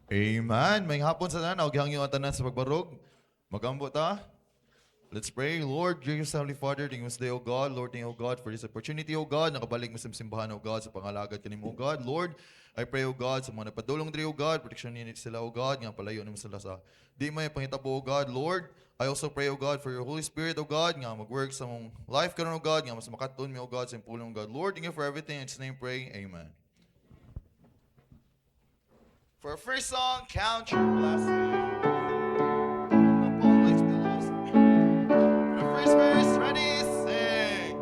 Amen. May hapon sa tanan, agyang yung tanan sa pagbarog. Magambo ta. Let's pray. Lord, gracious Heavenly Father, thank you today, O God. Lord, thank you, O God, for this opportunity, O God. Nakabalik mo sa simbahan, O God, sa pangalagad kanimo, O God. Lord, I pray, O God, sa mga napadulong diri, O God, protection nila sila, O God, nga palayo naman sila sa di may pangitabo, O God. Lord, I also pray, O God, for your Holy Spirit, O God, nga mag-work sa mong life karon, O God, nga mas makatun mi, O God, sa impulong, O God. Lord, thank you for everything. In His name pray. Amen. For our first song, Count Your Blessings. For the first verse, ready, sing.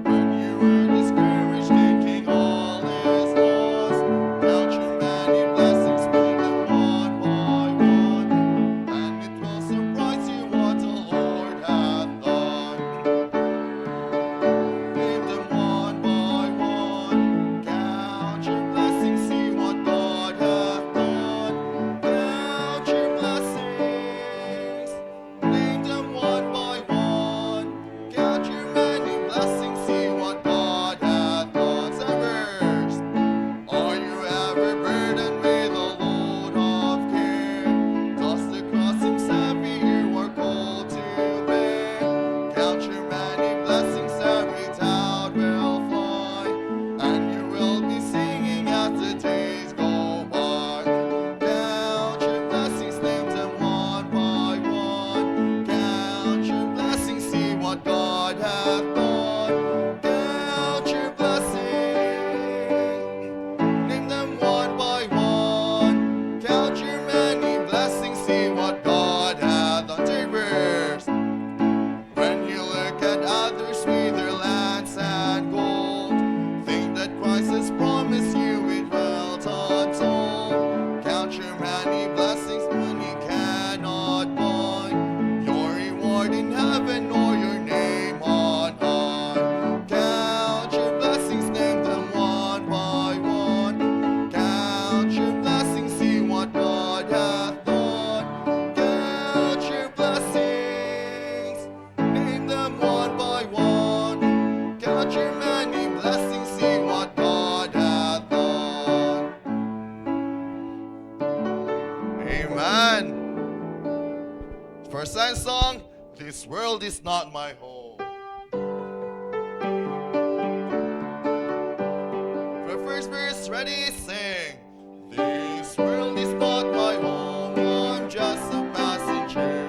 When you are discouraged, thinking all is lost, count your many blessings, name them one by one, and it will surprise you what the Lord hath done. Name them one by one. Count your blessings, see what God hath done. Count your blessings. Name them one by one. Count your many blessings, see what God hath done. Severs. Are you ever burdened with a load of care? Toss the cross himself, you are called to bear. Count your many blessings, every doubt will fly, and you will be singing as the days go by. Count your blessings, name them one by one. Count your blessings, see what God hath done. Count your blessings. Name them one by one. Count your many blessings, see what God hath done. Take verse. When you look at others with their lands and gold, think that Christ has promised you with wealth untold. Count your many blessings, money cannot buy your reward in heaven or your name on high. Count your blessings, name them one by one. Count your blessings, see what God hath done. Count your blessings, name them one by one. Count your many blessings, see what God hath done. Amen. For our second song, This World Is Not My Home. For the first verse, ready, sing. This world is not my home, I'm just a passenger.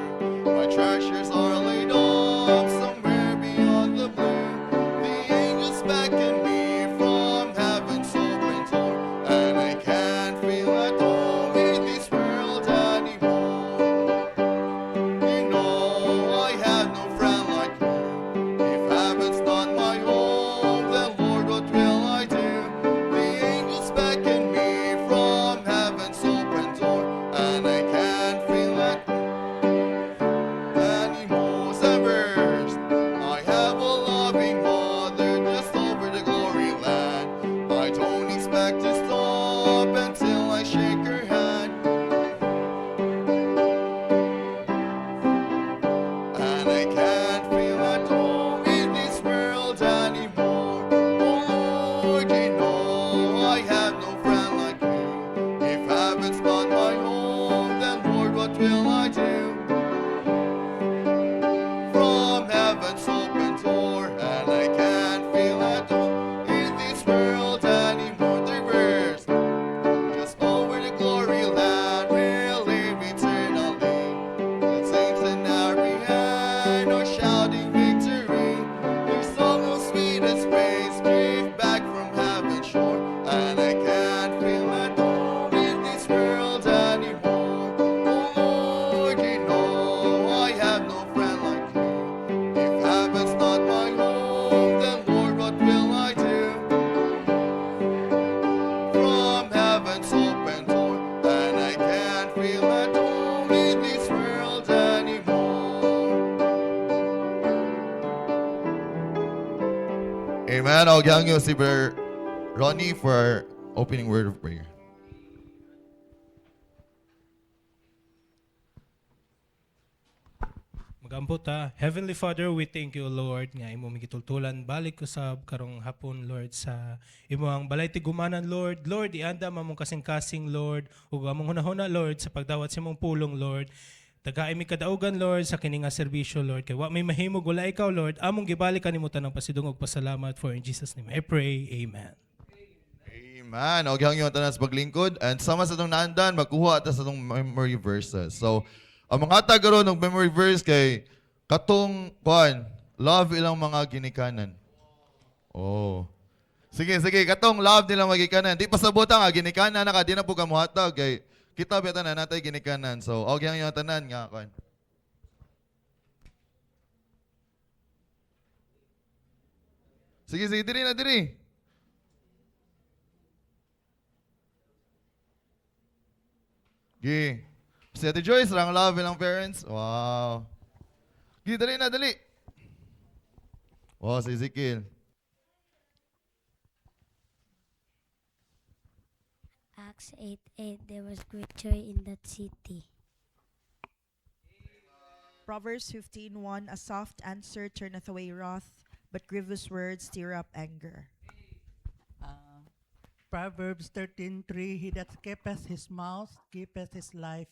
My treasures are laid up somewhere beyond the blue. The angels beckon me from heaven's open door, and I can't feel at home in this world anymore. You know I have no friend like you. If heaven's not my home, then Lord, what will I do? The angels beckon me from heaven's open door, and I can't feel it anymore. Severs. I have a loving mother just over the glory land. I don't expect to stop until I shake her hand. And I can't feel at home in this world anymore. Oh Lord, you know I have no friend like you. If heaven's not my home, then Lord, what will I do? From heaven's open door, and I can't feel at home in this world anymore. The verse. Just over the glory land, we'll live eternally. The saints in every hand are shouting victory. Their song of sweetest praise came back from heaven's shore, and I can't feel at home in this world anymore. Oh Lord, you know I have no friend like you. If heaven's not my home, then Lord, what will I do? From heaven's open door, and I can't feel at home in this world anymore. Amen. I'll gang you si Brother Ronnie for our opening word of prayer. Magampo ta. Heavenly Father, we thank you, Lord, nga imo migitultulan balik usab karong hapon, Lord, sa imo ang balay tigumanan, Lord. Lord, ianda mamong kasing-kasing, Lord, ug among hunahuna, Lord, sa pagdawat sa imong pulong, Lord. Tagaay mi kadaugan, Lord, sa kini nga serbisyo, Lord. Kay wa may mahimog wala ikaw, Lord. Among gibalik kanimo tanang pasidungog pasalamat, for in Jesus name I pray. Amen. Amen. Og yung tanan sa paglingkod and sama sa itong naandan, magkuha ta sa itong memory verses. So, ang mga tagaro ng memory verse kay katong kuan, love ilang mga ginikanan. Oh. Sige, katong love nilang magikanan. Di pasabot nga ginikanan na ka, di na po kamuhatag kay kita beta na natay ginikanan. So, og yung tanan nga kuan. Sige, diri na diri. Gi. Si Ate Joyce, lang love ilang parents. Wow. Gi, dali na, dali. Wow, si Ezekiel. Acts 8:8. There was great joy in that city. Proverbs 15:1. A soft answer turneth away wrath, but grievous words stir up anger. Proverbs 13:3, he that keepeth his mouth keepeth his life.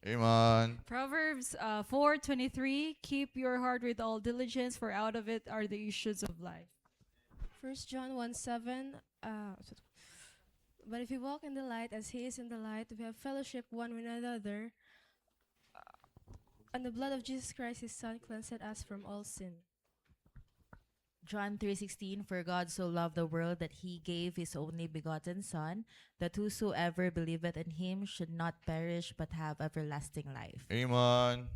Amen. Proverbs 4:23, keep your heart with all diligence, for out of it are the issues of life. 1 John 1:7. But if we walk in the light as he is in the light, we have fellowship one with another, and the blood of Jesus Christ his son cleanseth us from all sin. John 3:16, for God so loved the world that he gave his only begotten Son, that whosoever believeth in him should not perish but have everlasting life. Amen.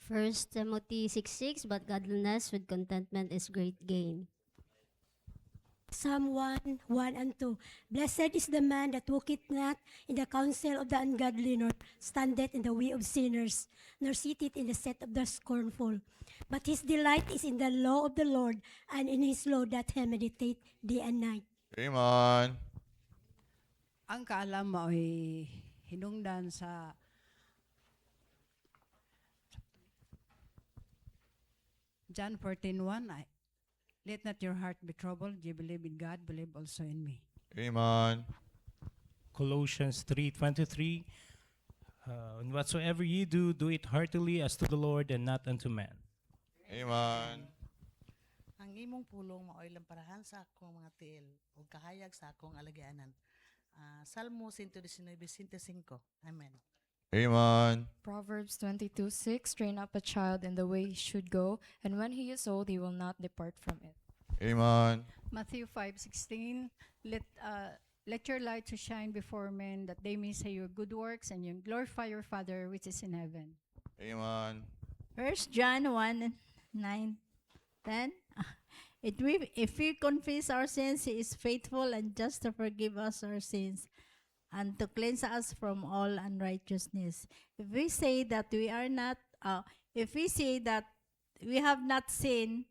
1 Timothy 6:6. But godliness with contentment is great gain. Psalm 1:1 and 2. Blessed is the man that walketh not in the counsel of the ungodly, nor standeth in the way of sinners, nor sitteth in the seat of the scornful. But his delight is in the law of the Lord, and in his law doth he meditate day and night. Amen. Ang kaalam mo ay hinungdan sa John 14:1, let not your heart be troubled. You believe in God, believe also in me. Amen. Colossians 3:23. And whatsoever ye do, do it heartily as to the Lord and not unto man. Amen. Ang imong pulong maoy lang parahan sa akong mga tiil ug kahayag sa akong alagyanan. Salmo 119:5. Amen. Amen. Proverbs 22:6. Train up a child in the way he should go, and when he is old, he will not depart from it. Amen. Matthew 5:16, let your light so shine before men that they may see your good works and you glorify your Father which is in heaven. Amen. 1 John 1:9-10. If we confess our sins, he is faithful and just to forgive us our sins and to cleanse us from all unrighteousness. If we say that we have not sinned,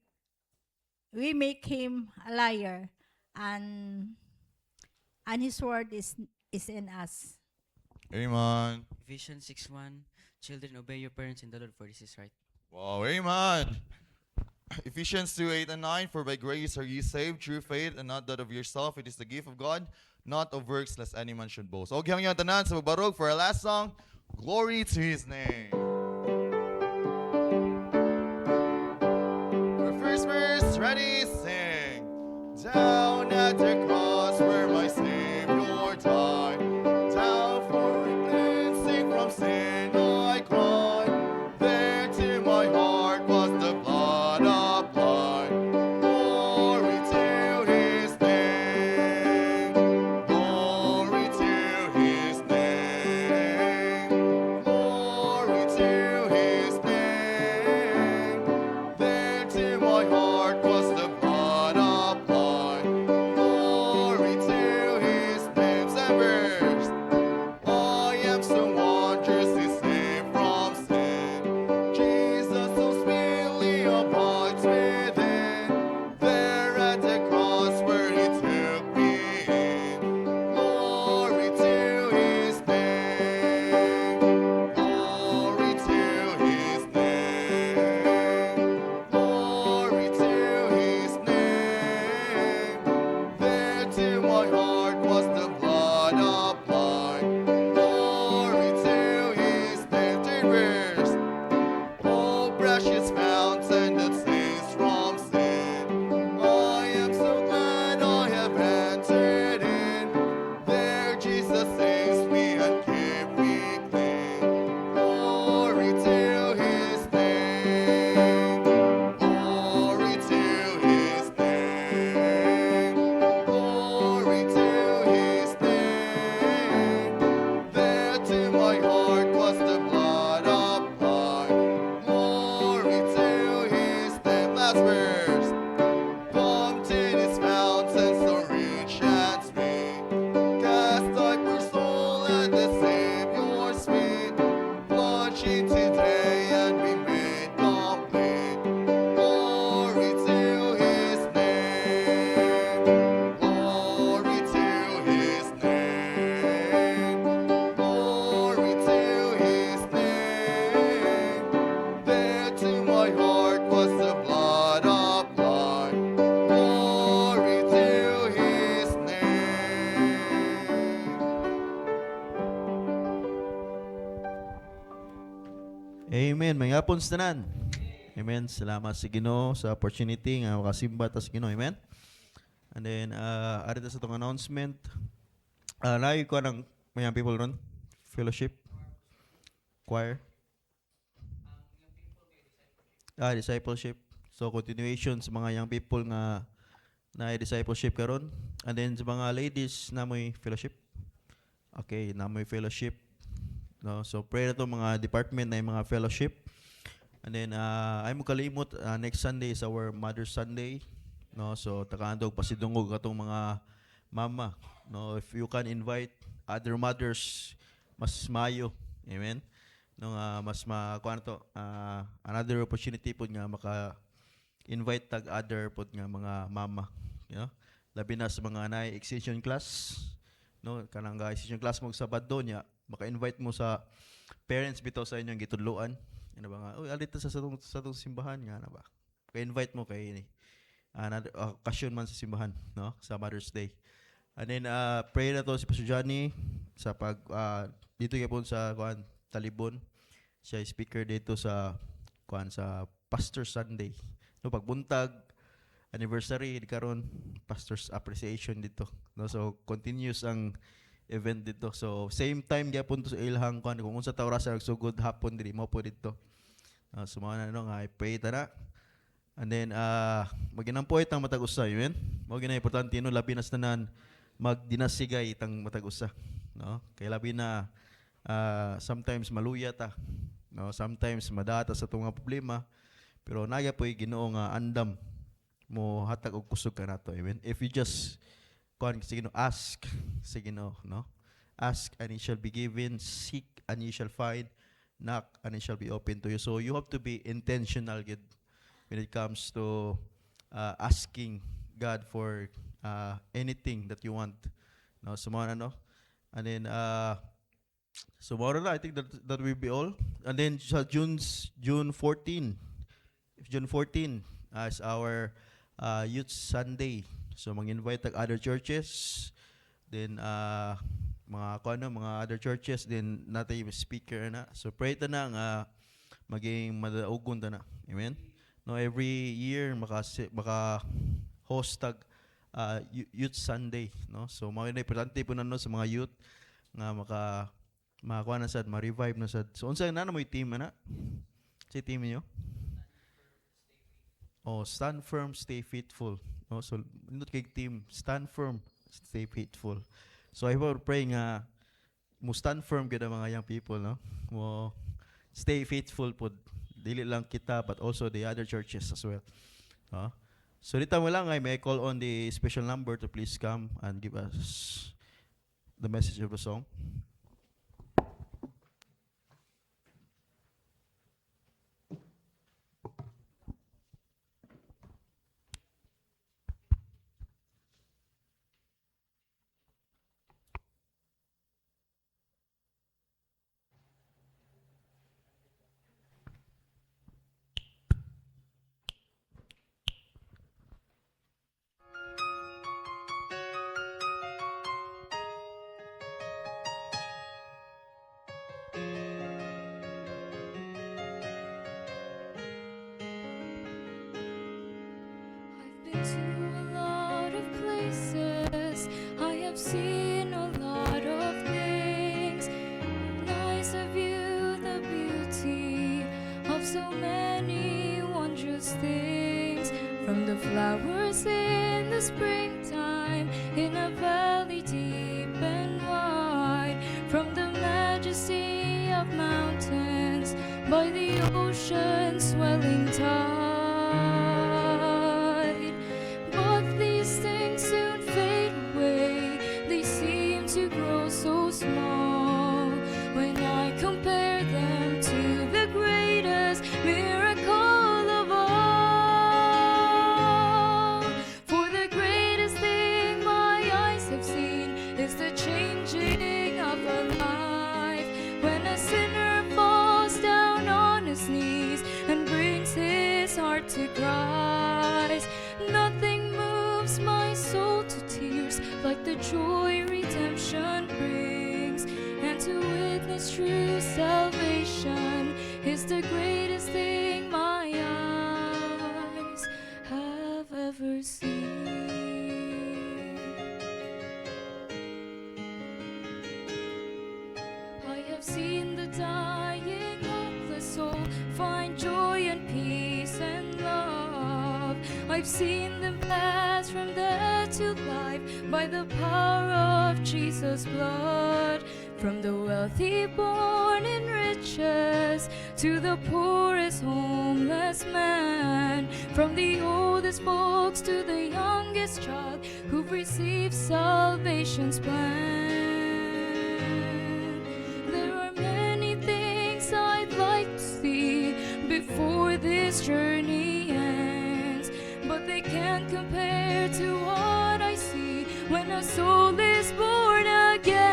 we make him a liar, and his word is in us. Amen. Ephesians 6:1, children, obey your parents in the Lord, for this is right. Wow, amen. Ephesians 2:8-9, for by grace are ye saved through faith, and not that of yourself. It is the gift of God, not of works, lest any man should boast. Okay, ang tanan sa magbarog for our last song, Glory to His name. For first verse, ready, sing. Down at the cross where my Savior died, down for cleansing from sin I cried. There to my heart was the blood applied. Glory to His name. Glory to His name. Glory to His name. There to my heart was the blood applied. Glory Lord Jesus saves me and keep me clean. Glory to his name. Glory to his name. Glory to his name. There to my heart was the blood applied. Glory to his name. Last verse. Fountain is fountain so rich and sweet. Cast thy poor soul at the Savior's feet. Plunge in today and be made complete. Glory to his name. Glory to his name. Glory to his name. There to my heart was the blood applied. Glory to his name. Amen. May hapon sa tanan. Amen. Salamat sa Ginoo sa opportunity nga makasimba ta sa Ginoo. Amen. And then arita sa tong announcement. Layo ko ng mayang people ron. Fellowship. Choir. Discipleship. So continuation sa mga young people nga na discipleship karon. And then sa mga ladies na may fellowship. Okay, na may fellowship. No, so pray na to mga department na yung mga fellowship. And then ay mo kalimot next Sunday is our Mother's Sunday. No, so takaandog pasidungog atong mga mama. No, if you can invite other mothers, mas mayo. Amen. No, mas kuan to another opportunity pud nga maka invite tag other pud nga mga mama, you know. Labi na sa mga anay extension class, no, kanang extension class mo Sabado nya, maka-invite mo sa parents bitaw sa inyong gitudloan. Ano ba nga? Uy, alita sa atong simbahan nga na ba? Ka-invite mo kay another occasion man sa simbahan, no, sa Mother's Day. And then pray na to si Pastor Johnny sa pag dito gyapon sa kuan Talibon. Siya speaker dito sa kuan sa Pastor Sunday. No, pagbuntag anniversary karon Pastor's Appreciation dito. No, so continuous ang event dito. So same time gyapon to sa ilhang kuan kung unsa ta oras nagsugod hapon diri mo po dito. So mga ano nga i-pray ta na. And then maginampoy tang matag usa, yun. Mao ginay importante no labi na sa tanan magdinasigay itang matag usa, no? Kay labi na sometimes maluya ta, no? Sometimes madata sa itong mga problema, pero naya po'y Ginoo nga andam mo hatag og kusog kanato. Amen. If you just ask sa Ginoo, no? Ask and it shall be given, seek and you shall find, knock and it shall be open to you. So you have to be intentional good when it comes to asking God for anything that you want. No, so mga ano. And then so more na, I think that will be all. And then sa June 14 is our Youth Sunday. So mag-invite tag other churches. Then mga other churches din natay speaker na. So pray ta na nga maging madaugon ta na. Amen. No, every year maka host tag Youth Sunday, no? So mao na importante po nano sa mga youth nga makakuha na sad, ma-revive na sad. So unsa na mo team ana? Si team niyo? Oh, stand firm, stay faithful. No, so nindot kay team, stand firm, stay faithful. So I will pray nga mo stand firm gyud ang mga young people, no? Mo stay faithful pod. Dili lang kita but also the other churches as well. So dito mo lang ay may call on the special number to please come and give us the message of the song. springtime in a valley deep and wide, from the majesty of mountains by the ocean's swelling tide. But these things soon fade away, they seem to grow so small when I compare them to the greatest miracle of all. For the greatest thing my eyes have seen is the changing of a life, when a sinner falls down on his knees and brings his heart to Christ. Nothing moves my soul to tears like the joy redemption brings, and to witness true salvation is the greatest thing my eyes have ever seen. I have seen the dying, hopeless soul find joy and peace and love. I've seen them pass from death to life by the power of Jesus' blood. From the wealthy born in riches to the poorest homeless man, from the oldest folks to the youngest child who've received salvation's plan. There are many things I'd like to see before this journey ends, but they can't compare to what I see when a soul is born again.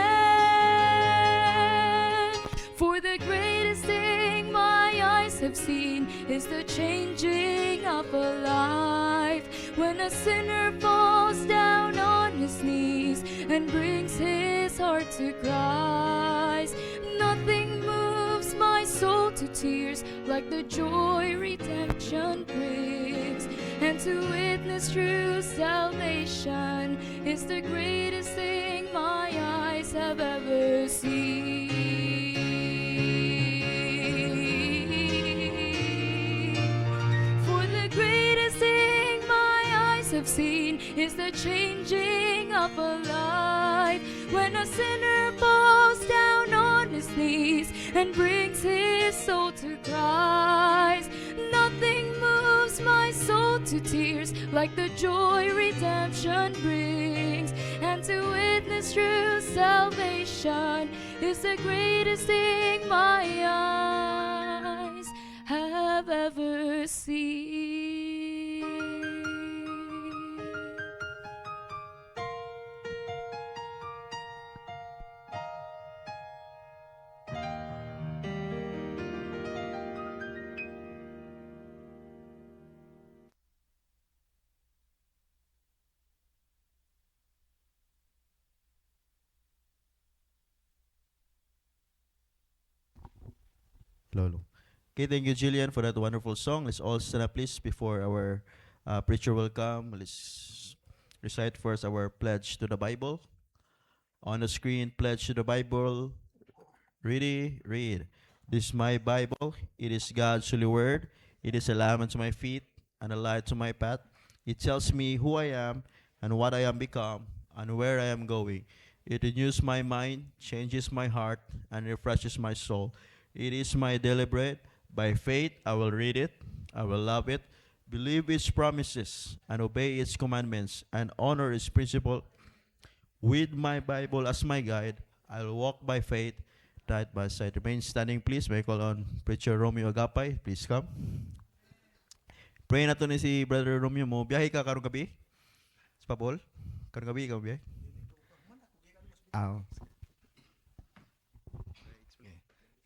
For the greatest thing my eyes have seen is the changing of a life, when a sinner falls down on his knees and brings his heart to Christ. Nothing moves my soul to tears like the joy redemption brings, and to witness true salvation is the greatest thing my eyes have ever seen. For the greatest thing my eyes have seen is the changing of a life, when a sinner falls down on his knees and brings his soul to Christ. Nothing moves my soul to tears like the joy redemption brings, and to witness true salvation is the greatest thing my eyes have ever seen. Lolo. Okay, thank you, Jillian, for that wonderful song. Let's all stand up, please, before our preacher will come. Let's recite first our pledge to the Bible. On the screen, pledge to the Bible. Ready? Read. This is my Bible. It is God's holy word. It is a lamp unto my feet and a light to my path. It tells me who I am and what I am become and where I am going. It renews my mind, changes my heart, and refreshes my soul. It is my daily bread. By faith, I will read it, I will love it, believe its promises, and obey its commandments, and honor its principle. With my Bible as my guide, I will walk by faith, right by side. Remain standing, please. May I call on Preacher Romeo Agapay. Please come. Pray na to ni si Brother Romeo mo. Biyahe ka karong gabi? Sa Papol? Karong gabi ikaw biyahe?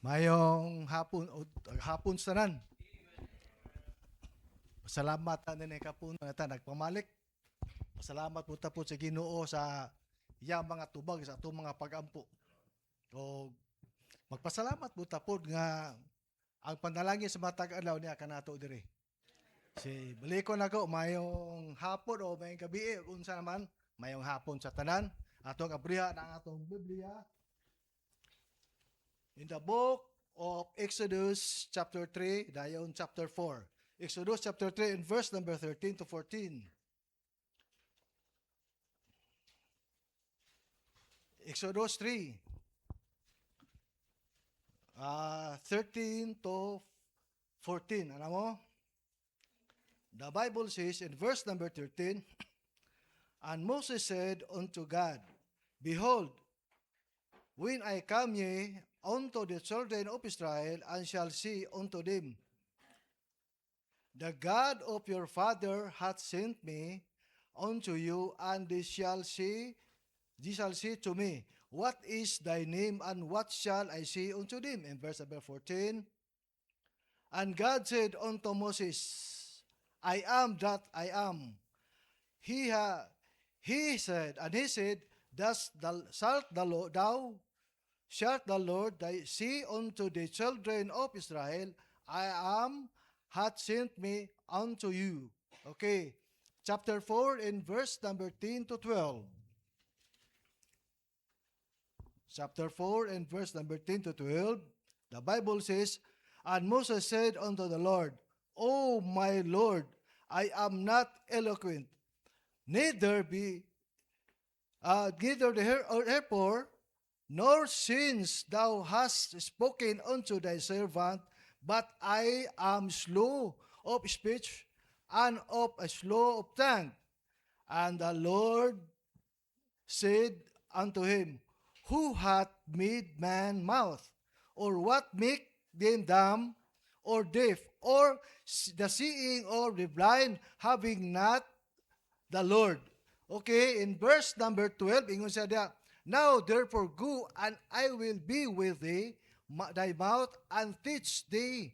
Mayong hapon sanan. Pasalamat na ni kapun na nagpamalik. Pasalamat po ta po sa Ginoo sa iya mga tubag sa atong mga pagampo. O magpasalamat po ta po nga ang panalangin sa matag adlaw niya kanato diri. Si baliko na ko mayong hapon o mayong gabi unsa naman mayong hapon sa tanan atong abriha na atong Biblia. In the book of Exodus chapter 3, dayon chapter 4. Exodus chapter 3 and verse number 13 to 14. Exodus 3. 13 to 14. Ano mo? The Bible says in verse number 13, And Moses said unto God, Behold, when I come ye unto the children of Israel, and shall say unto them, The God of your father hath sent me unto you, and they shall say to me, What is thy name, and what shall I say unto them? In verse number 14, And God said unto Moses, I am that I am. He said, Thus thou shalt the Lord say unto the children of Israel, I am hath sent me unto you. Okay. Chapter 4 in verse number 10 to 12. Chapter 4 and verse number 10 to 12. The Bible says, And Moses said unto the Lord, O my Lord, I am not eloquent, neither therefore, nor since thou hast spoken unto thy servant, but I am slow of speech and slow of tongue. And the Lord said unto him, Who hath made man mouth? Or what make them dumb or deaf, or the seeing or the blind, having not the Lord? Okay, in verse number 12, ingon siya diya, Now therefore go, and I will be with thee, thy mouth, and teach thee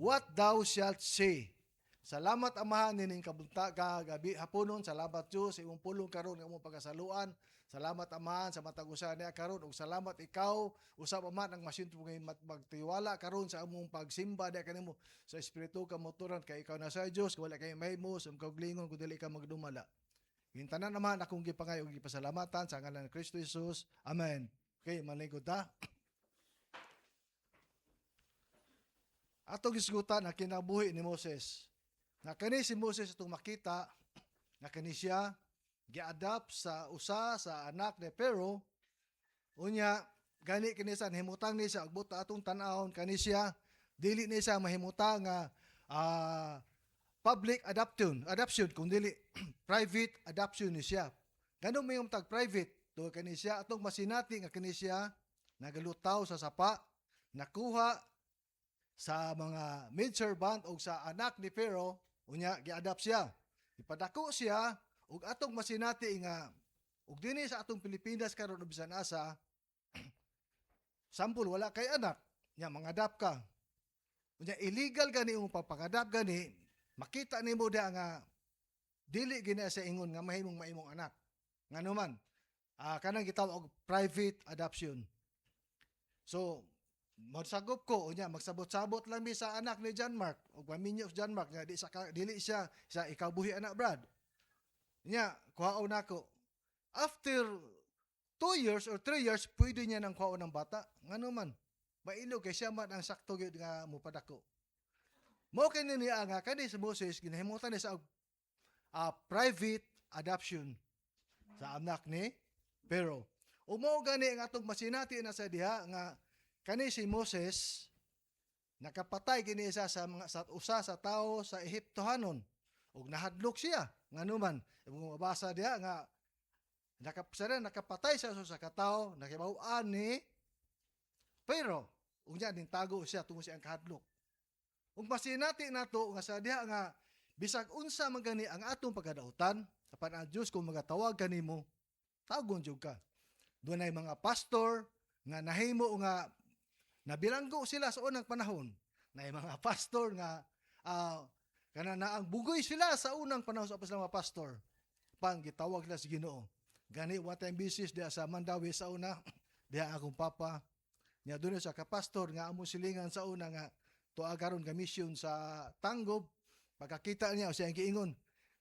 what thou shalt say. Salamat Amahan nining kabunta gabi haponon, salamat Diyos sa imong pulong karon nga imong pagasaluan. Salamat Amahan sa matag usa niya karon, ug salamat ikaw usab Ama nang masinto ngay magtiwala karon sa among pagsimba diha kanimo sa espiritu ka motoran kay ikaw na sa Dios, wala kay mahimo sa kaglingon kun dili ka magdumala. Hintanan naman akong gipangay ug gipasalamatan sa ngalan ni Kristo Jesus. Amen. Okay, malingkod ta. Atong gisgutan na kinabuhi ni Moses. Na kani si Moses itong makita na kani siya gi-adapt sa usa sa anak ni Pharaoh. Unya gani kini sa himutang ni siya ug buta atong tan-awon kani siya dili ni siya mahimutang nga public adoption kung dili private adoption ni siya. Ganun may tag private to kani siya atong masinati nga kani siya nagalutaw sa sapa, nakuha sa mga maidservant o sa anak ni Pharaoh, unya gi-adapt siya. Ipadako siya ug atong masinati nga ug dinhi sa atong Pilipinas karon bisan asa sampol wala kay anak, nya mangadapt ka. Unya illegal gani imong pagpangadapt gani, makita nimo da nga dili gini sa ingon nga mahimong maimong anak. Ngano man, kanang gitawag og private adoption. So magsagop ko unya magsabot-sabot lang mi sa anak ni John Mark ug maminyo John Mark nga dili siya sa ikabuhi anak Brad. Nya kuhaon nako. After 2 years or 3 years pwede niya nang kuhaon ng bata. Ngano man, mailog kay siya man ang sakto gyud nga mopadako. Mao kini niya nga kani si Moses ginahimutan ni sa private adoption sa anak ni Pharaoh. Ug mao gani nga atong masinati na sa diha nga kani si Moses nakapatay kini sa usa sa tawo sa Ehiptohanon ug nahadlok siya ngano man imong mabasa diha nga nakapatay sa usa sa katawo nakibaw-an ni Pharaoh ug nya ning tago siya tungod siya ang kahadlok. Ug masinati nato nga sa diha nga bisag unsa man gani ang atong pagkadautan apan ang Dios kung magatawag kanimo tagon jud ka. Dunay mga pastor nga nahimo nga nabilanggo sila sa unang panahon. Na mga pastor nga kanana ang bugoy sila sa unang panahon sa mga pastor. Pang gitawag nila si Ginoo. Gani what time business diha sa Mandawi sa una, diha akong papa. Nya dunay sa kapastor nga amo silingan sa una nga tuwa karon ga mission sa Tangob. Pagkakita niya siya ang giingon,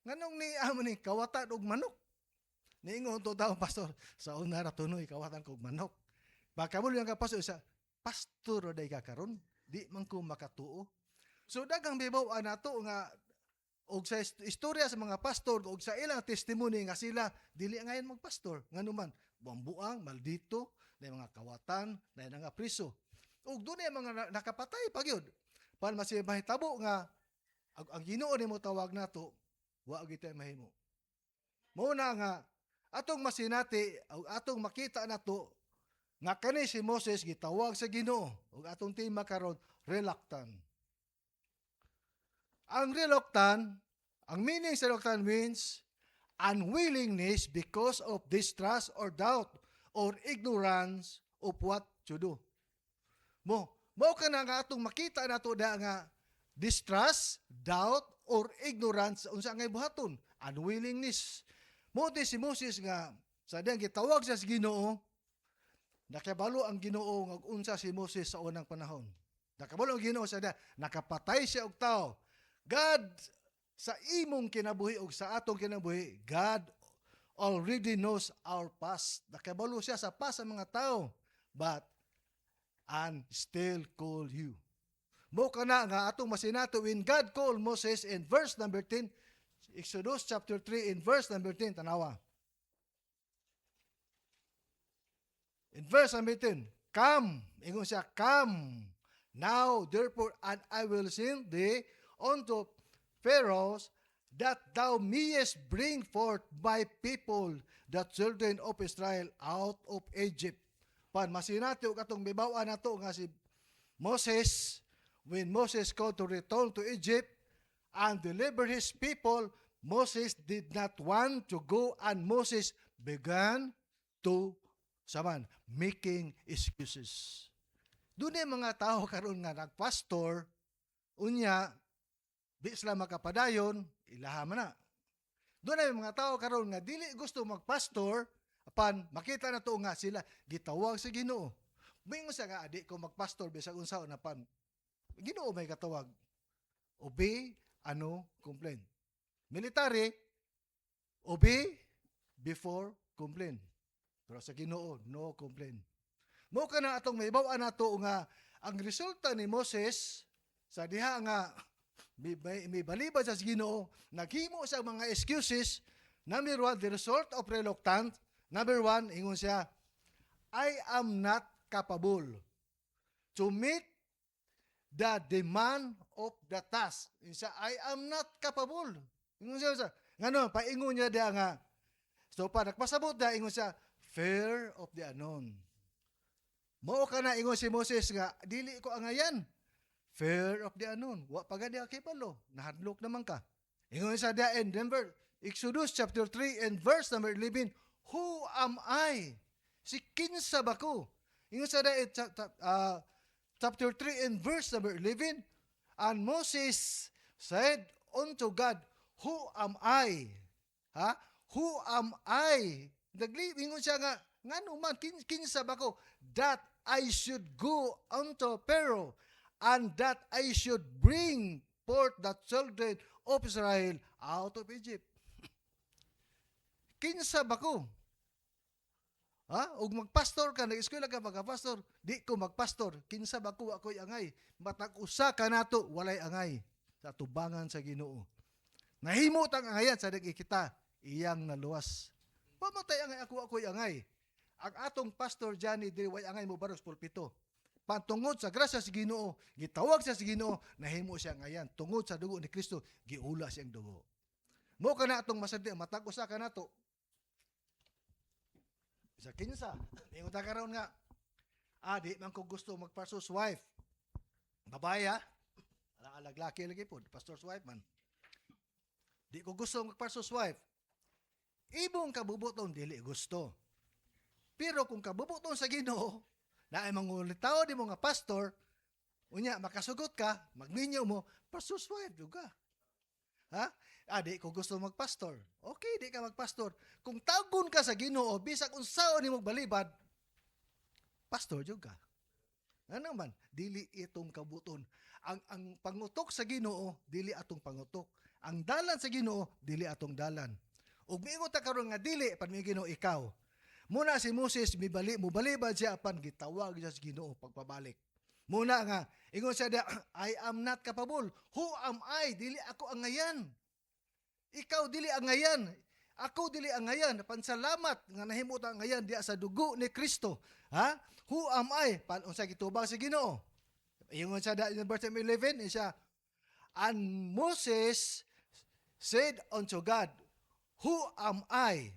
nganong ni amo ni kawatan og manok. Niingon to daw pastor, sa una ra tunoy kawatan kog manok. Bakabulo nga pastor sa pastor day ka karon, di man ko makatuo. So daghang bibaw nato nga og sa istorya sa mga pastor og sa ilang testimony nga sila dili ngayon magpastor ngano man buang-buang, maldito, na mga kawatan, na nga priso. Ug doon ay mga nakapatay pagyud. Pan masih mahitabo nga ang Ginoo nimo tawag nato, wa gyud tay mahimo. Mao na nga atong masinati, atong makita nato nga kani si Moses gitawag sa Ginoo ug atong tema karon reluctant. Ang reluctant, ang meaning sa reluctant means unwillingness because of distrust or doubt or ignorance of what to do. Mo ka na nga atong makita nato da nga distrust, doubt, or ignorance unsa ngay buhaton, unwillingness. Mo si Moses nga sa diyang gitawag sa Ginoo, nakabalo ang Ginoo nga unsa si Moses sa unang panahon. Nakabalo ang Ginoo sa diya, nakapatay siya og tao. God sa imong kinabuhi o sa atong kinabuhi, God already knows our past. Nakabalo siya sa past sa mga tao, but and still call you. Mo ka na nga atong masinato when God called Moses in verse number 10, Exodus chapter 3 in verse number 10, tanawa. In verse number 10, come, ingon siya, come, now therefore, and I will send thee unto Pharaoh, that thou mayest bring forth my people, the children of Israel, out of Egypt. Pan masinati og atong bibawan nato nga si Moses, when Moses called to return to Egypt and deliver his people, Moses did not want to go, and Moses began to making excuses. Doon mga tao karon nga nagpastor, unya di sila makapadayon, ilahaman na. Doon ay mga tao karon nga dili gusto magpastor, apan makita na to nga sila gitawag sa Ginoo. Mingon sa nga adi ko magpastor bisag unsaon apan Ginoo may katawag. Obey, complain. Military, obey before complain. Pero sa Ginoo, no complain. Mo kana atong maibaw-an nato nga ang resulta ni Moses sa diha nga may balibad sa Ginoo, naghimo sa mga excuses. Number 1, the result of reluctant. Number 1, ingon siya, I am not capable to meet the demand of the task. Ingon siya, I am not capable. Ingon siya, ngano, paingon niya diya nga. So pa nagpasabot da, ingon siya, fear of the unknown. Mao ka na, ingon si Moses nga, dili ko angayan. Fear of the unknown. Wa pa gani akipalo. Nahadlok naman ka. Ingon sa da in Denver, Exodus chapter 3 and verse number 11, who am I? Si kinsa ba ko? Ingon sa da chapter 3 and verse number 11, and Moses said unto God, who am I? Who am I? Ingon siya nga, ngano man, kinsa ba ko? That I should go unto Pharaoh, and that I should bring forth the children of Israel out of Egypt. Kinsa ba ko? Ug magpastor ka, nag-eskwela ka magpastor, di ko magpastor. Kinsa ba ko, ako'y angay. Matag usa ka nato, walay angay sa tubangan sa Ginoo. Nahimot ang angayan sa kita, iyang naluwas. Pamatay angay ako'y angay. Ang atong pastor Johnny diri way angay mo baros pulpito. Pantungod sa grasya sa Ginoo, gitawag siya sa Ginoo, nahimo siya ngayan. Tungod sa dugo ni Kristo, giula siyang dugo. Mo kana atong masadi, matag usa ka nato. Sa kinsa, ingon ta karon nga, di man ko gusto mag-pastor's wife. Babae alaglaki lagi po, pastor's wife man. Di ko gusto mag-pastor's wife. Ibong kabubuton dili gusto. Pero kung kabubuton sa Ginoo, na ay mangulitaw di mo nga pastor, unya makasugot ka, magminyo mo, pastor's wife juga. Di ko gusto magpastor. Okay, di ka magpastor. Kung tagon ka sa Ginoo, bisag unsaon nimo balibad, pastor juga. Ano man, dili itong kabuton. Ang pangutok sa Ginoo, dili atong pangutok. Ang dalan sa Ginoo, dili atong dalan. Ug miingon ta karon nga dili pan mi Ginoo ikaw. Muna si Moses mubalibad siya apan gitawag siya sa Ginoo pagpabalik. Muna nga ingon siya I am not capable. Who am I? Dili ako angayan. Ikaw dili angayan. Ako dili ang ngayan, pansalamat nga nahimutan ang ngayan diya sa dugo ni Kristo. Ha? Who am I? Unsa gitubang si Ginoo? Ingon sa in verse 11, siya, and Moses said unto God, who am I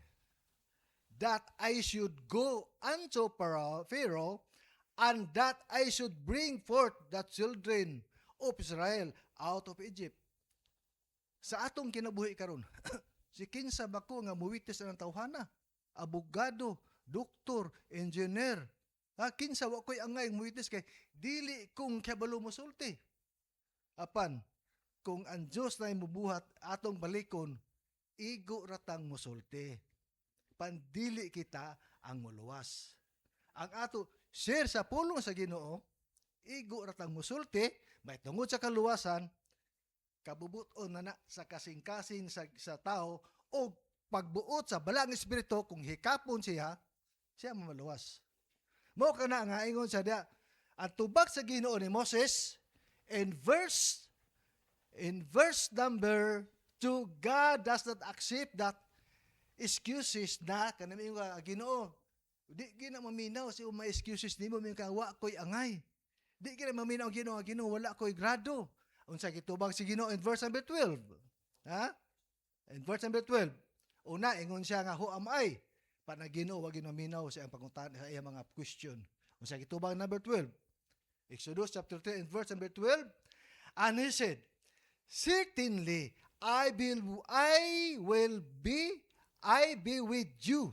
that I should go unto Pharaoh, and that I should bring forth the children of Israel out of Egypt? Sa atong kinabuhi karon, si kinsa bako nga muwites ang tawhana, abogado, doktor, engineer. Kinsa wa koy angay muwites kay dili kung kabalo mosulti. Apan kung ang Dios na mubuhat atong balikon, igo ratang mosulti. Pandili kita ang muluwas. Ang ato share sa pulong sa Ginoo, igo ratang mosulti, may tungod sa kaluwasan, kabubuton na sa kasing-kasing sa tao o pagbuot sa balang espiritu kung hikapon siya mamaluwas. Mo kana nga ingon sa dia ang tubag sa Ginoo ni Moses in verse number 2, God does not accept that excuses na kanang nga Ginoo. Di gina maminaw si may excuses nimo mi ka wa koy angay. Di gina maminaw Ginoo wala koy grado. Unsa gitubag si Ginoo in verse number 12? Ha? In verse number 12. Una ingon siya nga who am I? Para Ginoo wa ginaminaw sa ang panguntan sa iyang mga question. Unsa gitubag number 12? Exodus chapter 3 and verse number 12. And he said, certainly I will be with you.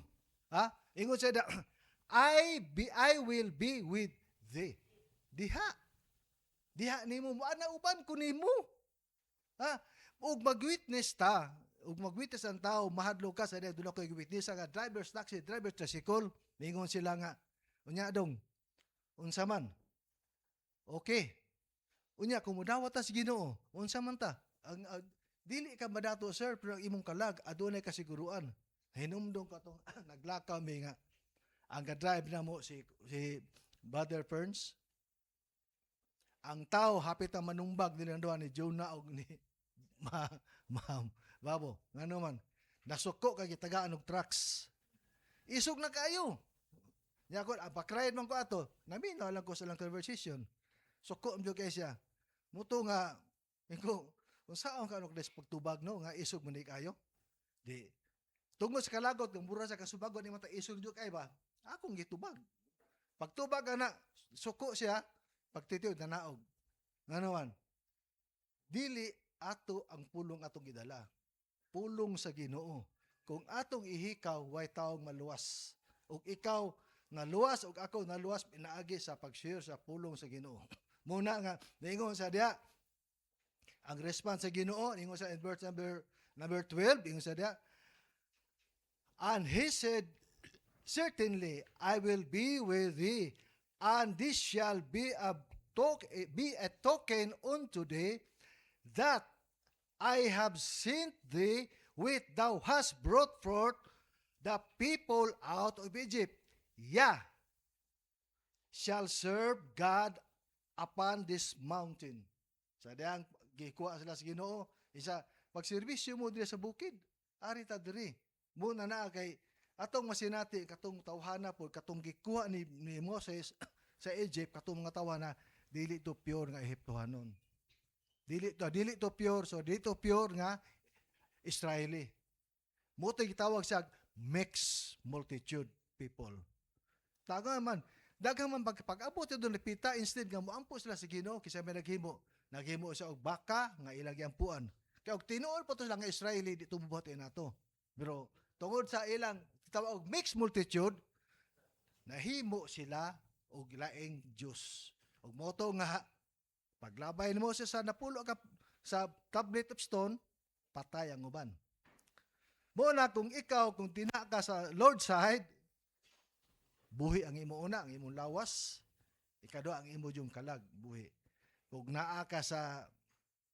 Ha? Ingon siya I will be with thee. Diha nimo mo ana uban ko nimo. Ha? Ug mag-witness ta, ug mag-witness ang tao mahadlo ka sa dula koy witness nga driver's taxi, driver's tricycle, mingon sila nga unya dong. Unsa man? Okay. Unya kung mudawat ta sa Ginoo, unsa man ta? Ang dili ka madato sir pero ang imong kalag adunay kasiguruan. Hinumdong ka tong naglakaw mi nga ang ga-drive na mo si Brother Ferns. Ang tao hapit ang manumbag nila doon ni Jonah o ni Babo. Ngano man, nasuko kay gitagaan og trucks. Isog na kayo. Nya ko pakrayon man ko ato. Naminaw lang ko sa lang conversation. Suko am kay siya. Muto nga ko unsa ang kanok des pagtubag no nga isog man kayo. Di tungod sa kalagot ng mura sa kasubagon ni mata isog jud kay ba? Akong gitubag. Pagtubag ana suko siya pagtitiod na naog. Ngano man? Dili ato ang pulong atong gidala. Pulong sa Ginoo. Kung atong ihikaw, way taong maluwas. Ug ikaw naluwas ug ako naluwas pinaagi sa pag-share sa pulong sa Ginoo. Muna nga ningon sa diha ang response sa Ginoo ningon sa in verse number 12 ningon sa diha, and he said, certainly I will be with thee, and this shall be a token unto thee that I have sent thee with thou hast brought forth the people out of Egypt. Shall serve God upon this mountain. Sa diyang gikuha sila sa Ginoo, isa pagserbisyo mo diri sa bukid, ari ta diri. Muna na kay atong masinati katong tawhana po katong gikuha ni Moses sa Egypt katong mga tawhana dili to pure nga Ehiptohanon. Dili to pure, so dili to pure nga Israeli. Mo to gitawag sa mixed multitude people. Taga man, daghang man pag-abot ito pita instead nga moampo sila sa Ginoo kisa may naghimo sa og baka nga ilang giampuan. Kay og tinuol pa to lang nga Israeli di tumubuhat nato. Pero tungod sa ilang tawag og mixed multitude, nahimo sila og laing Diyos. Og moto nga paglabay ni Moses sa napulo ka sa tablet of stone, patay ang uban. Mo na kung ikaw kung tina ka sa Lord side, buhi ang imo una, ang imong lawas, ikado ang imo yung kalag, buhi. Kung naa ka sa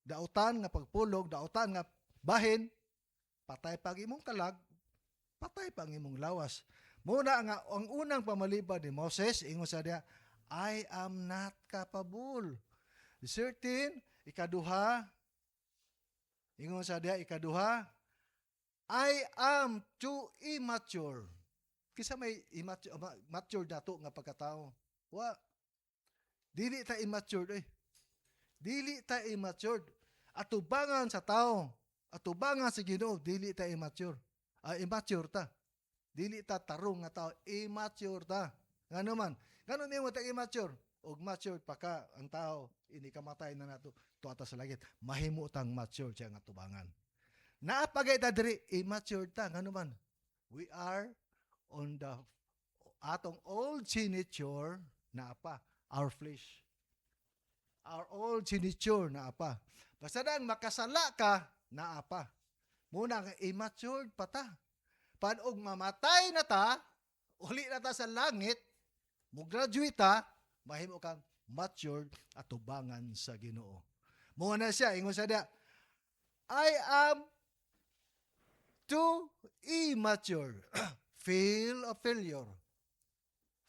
dautan nga pagpulog, dautan nga bahin, patay pa ang imong kalag, patay pa ang imong lawas. Muna nga ang unang pamalibad ni Moses, ingon sa diya, I am not capable. Certain, ikaduha, ingon sa diya, ikaduha, I am too immature. Kisa may mature dato nga pagkatao. Wa. Dili ta immature eh. Dili ta immature. Atubangan sa tao. Atubangan sa Ginoo, dili ta immature. Immature ta. Dili ta tarong nga tao, immature ta. Ngano man? Ngano nimo ta immature? Og mature pa ka ang tao, ini kamatay na nato tuata sa langit. Mahimo tang mature siya nga tubangan. Naapagay ta diri immature ta ngano man? We are on the atong old signature na apa? Our flesh. Our old signature na apa? Basta dang makasala ka na apa? Muna nga immature pa ta. Panog mamatay na ta, uli na ta sa langit, mo graduate ta, mahimo kang matured at tubangan sa Ginoo. Muna siya, ingon sa dia, I am too immature. Feel of failure.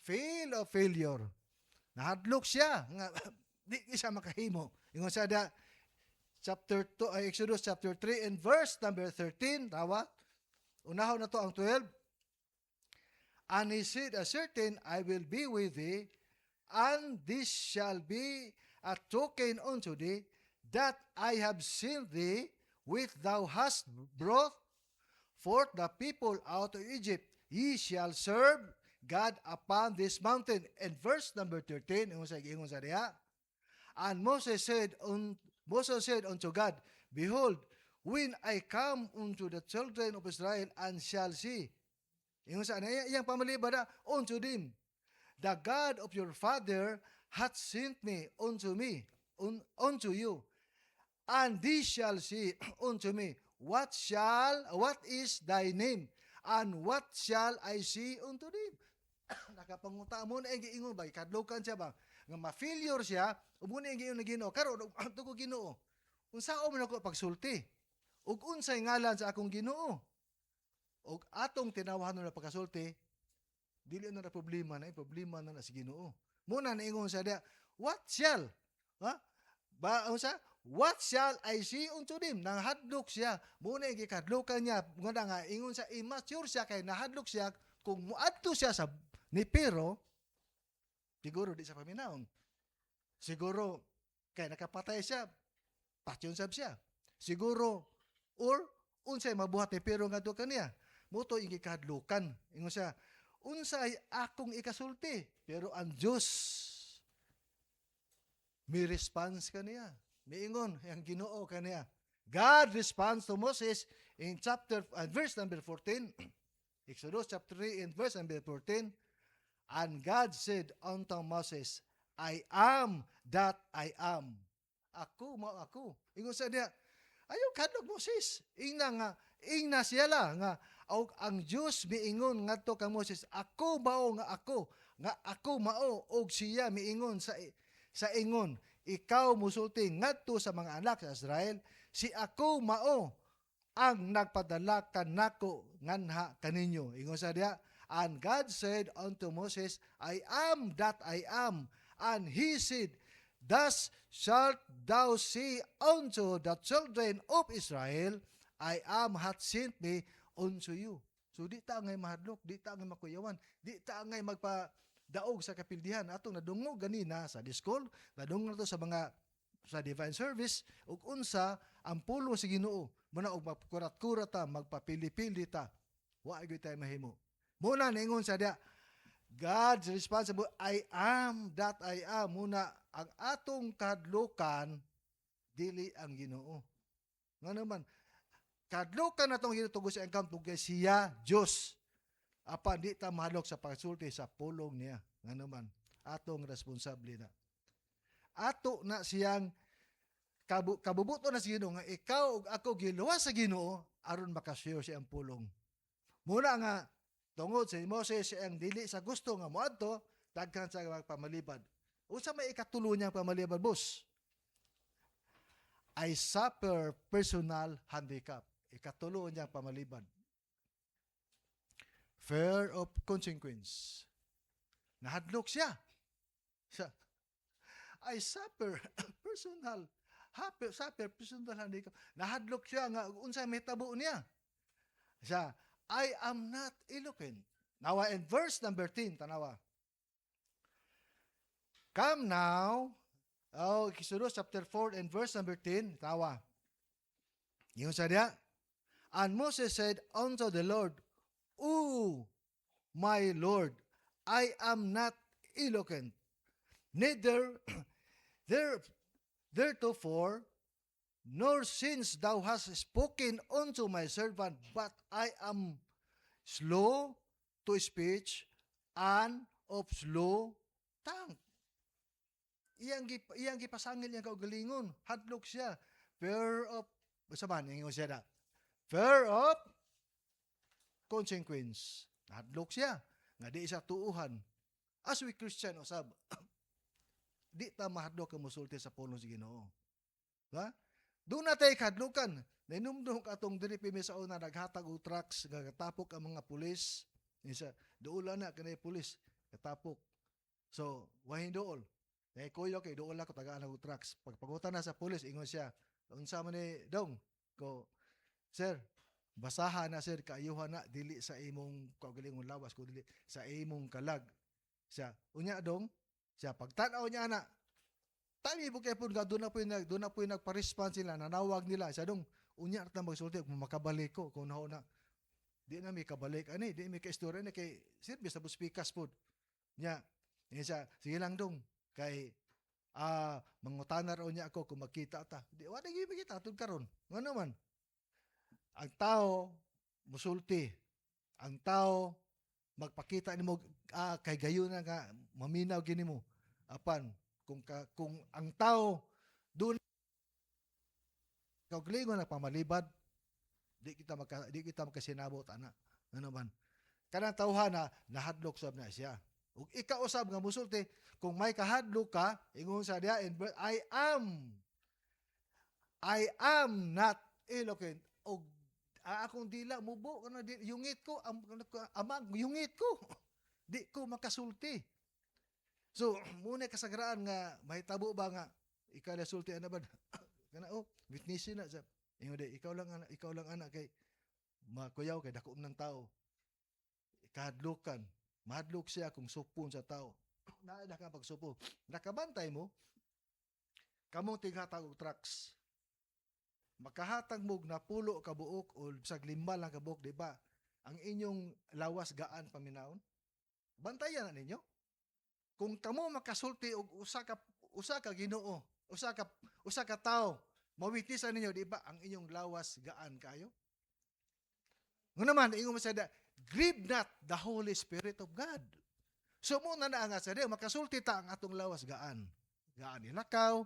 Feel of failure. Nahadlok siya. Di siya makahimo. Ingon sa dia, Exodus chapter 3 and verse number 13, tawa, unahon na to ang 12. And he said, a certain I will be with thee, and this shall be a token unto thee, that I have seen thee, which thou hast brought forth the people out of Egypt. Ye shall serve God upon this mountain. And verse number 13, ingon sa diha, and Moses said unto God, behold, when I come unto the children of Israel and shall see, ingon sa iyang pamalibad unto them, the God of your father hath sent me, unto you, and they shall say unto me, what is thy name, and what shall I say unto them? Nakapanguta mo na ingon ba, kadlokan siya ba, nga ma-failure siya, umuna yung Ginoo na Ginoo, karon ug ko Ginoo, unsao man ako pagsulti, ug unsay ngalan sa akong Ginoo, ug atong tinawahan na pagkasulti, dili na problema na, problema na si Ginoo. Muna na ingon sa dia, what shall, what shall I say unto them? Nang hadlok siya, muna yung gikadlokan niya, nga ingon sa immature siya, kay nahadlok siya, kung muadto siya sa ni Pero, siguro di sa paminaon. Siguro, kay nakapatay siya, patyon sab siya. Siguro, or, unsay mabuhat ni Pero nga doon kaniya. Muto yung gikadlokan. Ingon siya, unsay akong ikasulti. Pero ang Diyos, may response kaniya. Miingon, ang Ginoo kaniya. God responds to Moses in verse number 14, Exodus chapter 3 and verse number 14, and God said unto Moses, I am that I am. Ako, ako. Ingon sa niya, ayaw kadlok Moses. Ingna siya la, nga ang Diyos miingon ngadto kang Moses, ako mao nga ako mao, og siya miingon sa ingon, ikaw musulti ngadto sa mga anak sa Israel, si ako mao ang nagpadala kanako nganha kaninyo. Ingon sa diha, and God said unto Moses, I am that I am. And he said, thus shalt thou say unto the children of Israel, I am hath sent me unto you. So di ta ngay mahadlok, di ta ngay makuyawan, di ta ngay magpadaog sa kapildihan. Atong nadungog ganina sa diskol, nadungog na to sa divine service, ug unsa ang pulo sa Ginoo. Muna og magkurat-kurat ta, magpapili-pili ta. Wa gyud tayo mahimo. Muna ningon sa dia, God's responsible, I am that I am. Muna ang atong kadlokan dili ang Ginoo. Nga naman, kadlokan natong ginutugos sa engkam tugay siya Dios. Apa di ta mahalok sa pagsulti sa pulong niya. Nga naman, atong responsable na. Ato na siyang kabubuto na sa Ginoo nga ikaw ug ako giluwas sa Ginoo aron makashare siya ang pulong. Muna nga tungod sa Moses ang dili sa gusto nga moadto daghan sa pamalibad. Unsa may ikatulo niyang pamalibad, boss? I suffer personal handicap. Ikatulo niyang pamalibad. Fear of consequence. Nahadlok siya. I suffer personal handicap. Nahadlok siya nga unsay mahitabo niya. Siya, I am not eloquent. Now, in verse number 10, tanawa. Come now, Exodus chapter 4 and verse number 10, tawa. Yung sa diya, and Moses said unto the Lord, O my Lord, I am not eloquent, neither theretofore, nor since thou hast spoken unto my servant, but I am slow to speech and of slow tongue. Iyang gipasangil niya kaugalingon. Hadlok siya. Fear of, basta man, ingon siya na. Fear of consequence. Hadlok siya. Nga di siya tuuhan. As we Christian, usab, di ta mahadlok ang musulti sa pulong sa Ginoo. Ha? Doon na tayo kahadlukan. Nainumdum katong diri pimi sa una, naghatag og trucks, katapok ang mga pulis. Doon na kanay pulis, katapok. So, wahin dool. Kuya, kay doon lang ko tagaan ng trucks. Pagpagutan na sa pulis, ingon siya, unsa man ni Dong, ko, sir, basahan na sir, kaayuhan na, dili sa imong kaugalingong lawas, ko dili sa imong kalag. Siya, unya Dong, siya, pagtanaw niya na, tami po kayo po, doon na po yung nagpa-response sila, nanawag nila, siya Dong, unya na magsulti, kung makabalik ko, kung naho na, di na may kabalik, ani, di may ka-istorya na kay, sir, bisa po speakers po, niya, siya, sige lang Dong, kay mangutana raw niya ako kung makita ta. Di wala gyud makita tud karon. Ngano man? Ang tao musulti. Ang tao magpakita nimo kay gayon nga maminaw gini mo. Apan kung ang tao dun kaugalingon na pamalibad, di kita makasinabot ana. Ngano man? Kanang tawhan na nahadlok sab na siya. Ug ikausab nga musulti, kung may kahadlok ka, ingon sa diya, I am not eloquent. Og akong dila mubo kana yungit ko, amang yungit ko. Di ko makasulti. So, muna kasagraan nga mahitabo ba nga ikaw na sulti ana ba? Kana witnessin na sa ingon di ikaw lang ana kay makuyaw kay dako ng tao. Kahadlokan. Mahadlok siya kung supon sa tao. Naada ka pagsupo. Nakabantay mo, kamong tinghatag og trucks. Makahatag mo na pulo ka buok o sa lima lang ka buok, di ba? Ang inyong lawas gaan paminaon. Bantayan na ninyo. Kung kamo makasulti og usa ka Ginoo, usa ka tao, mawitness ninyo, di ba? Ang inyong lawas gaan kayo. Ngano man ingon mo sa grieve not the Holy Spirit of God. So muna na nga sa diyo, makasulti ta ang atong lawas gaan. Gaan ilakaw,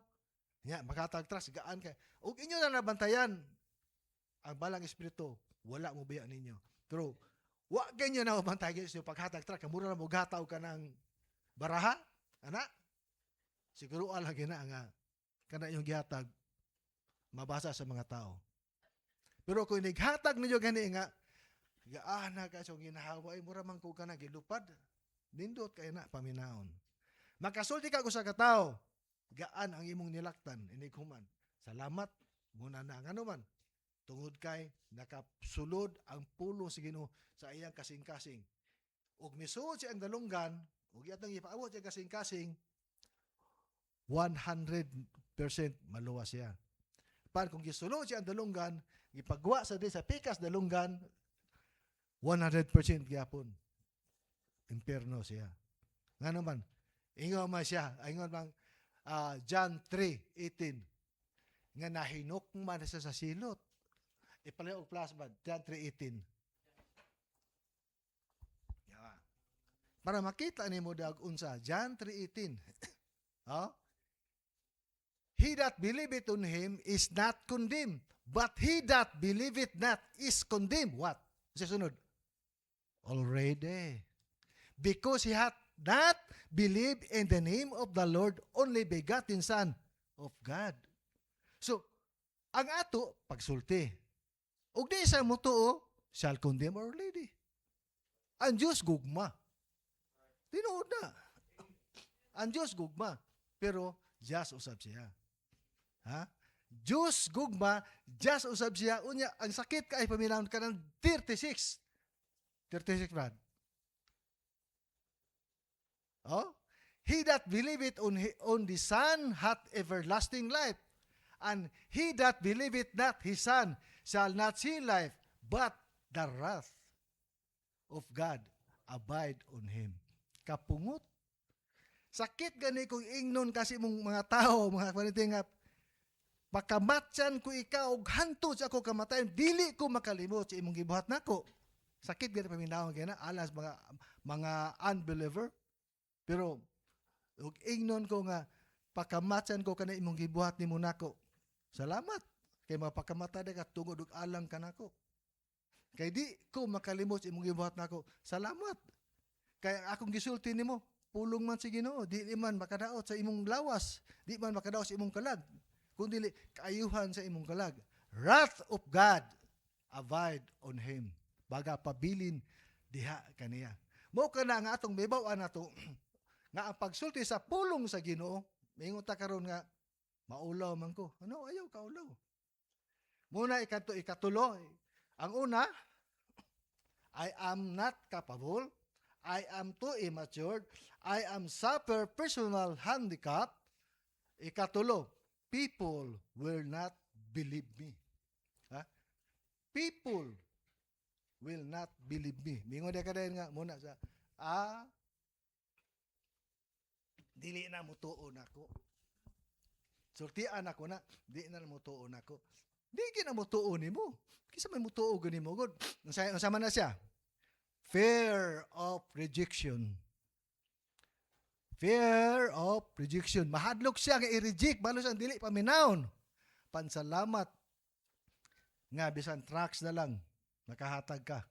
makatagtras, gaan kay. Ug inyo na nabantayan, ang balang espiritu, wala mo biya ninyo. Pero, wa ganyo na mabantayan sa paghatag-tras, kamura na mo gataw ka ng baraha, ana? Siguro lagi na nga, kana yung gihatag, mabasa sa mga tao. Pero kung naghatag ninyo gani nga, gaana ka sa ginahawa ay mura man ko ka na gilupad. Nindot kay na paminaon. Makasulti ka ko sa katao, gaan ang imong nilaktan inig human. Salamat muna na ngano man. Tungod kay nakasulod ang pulo sa Ginoo sa iyang kasing-kasing. Ug misuod siya ang dalunggan, ug atong ipaabot siya kasing-kasing 100% maluwas siya. Pan kung gisulod siya ang dalunggan, ipagwa sa di sa pikas dalunggan 100% gyapon. Impierno siya. Nga naman, ingon man siya, ingon man John 3:18. Nga nahinok man siya sa silot. Ipalayo og plasma, John 3:18. Para makita nimo dag unsa, John 3:18. He that believeth on him is not condemned, but he that believeth not is condemned. What? Sa sunod, already. Because he hath not believed in the name of the Lord, only begotten Son of God. So, ang ato, pagsulti. Ug di sa mo tuo, shall condemn already. Ang Diyos gugma. Tinuod na. Ang Diyos gugma. Pero, just usab siya. Ha? Diyos gugma, just usab siya, unya, ang sakit ka ay paminahon ka ng 36. 36, Brad. Oh? He that believeth on the Son hath everlasting life. And he that believeth not his Son shall not see life, but the wrath of God abide on him. Kapungot. Sakit gani kung ingnon kasi mong mga tao, mga panitingap, pagkamatyan ko ikaw, og hanto sa ako kamatayon, dili ko makalimot sa imong gibuhat nako. Sakit gani paminahon gana alas mga unbeliever. Pero og ingnon ko nga pagkamatyan ko kana imong gibuhat nimo nako. Salamat kay mapakamatay ka tungod og alang kanako. Kay di ko makalimot sa imong gibuhat nako. Salamat. Kay akong gisulti nimo, pulong man si Ginoo, di man makadaot sa imong lawas, di man makadaot sa imong kalag, kundi kaayuhan sa imong kalag. Wrath of God abide on him. Baga pabilin diha kaniya. Mao kana nga atong bibaw-an nato nga ang pagsulti sa pulong sa Ginoo, mingon ta karon nga maulaw man ko. Ano ayaw ka ulaw. Muna ikatulo. Ang una, I am not capable. I am too immature. I am suffer personal handicap. Ikatulo, people will not believe me. Ha? People will not believe me. Mingon dia kadayon nga muna sa dili na mutuon ako. Sultian ako na, di na mutuon ako. Di na mutuon nimo. Kisa may mutuo gani mo god. Unsa man na siya? Fear of rejection. Fear of rejection. Mahadlok siya nga i-reject balos ang dili paminawon. Pansalamat nga bisan tracks na lang nakahatag ka.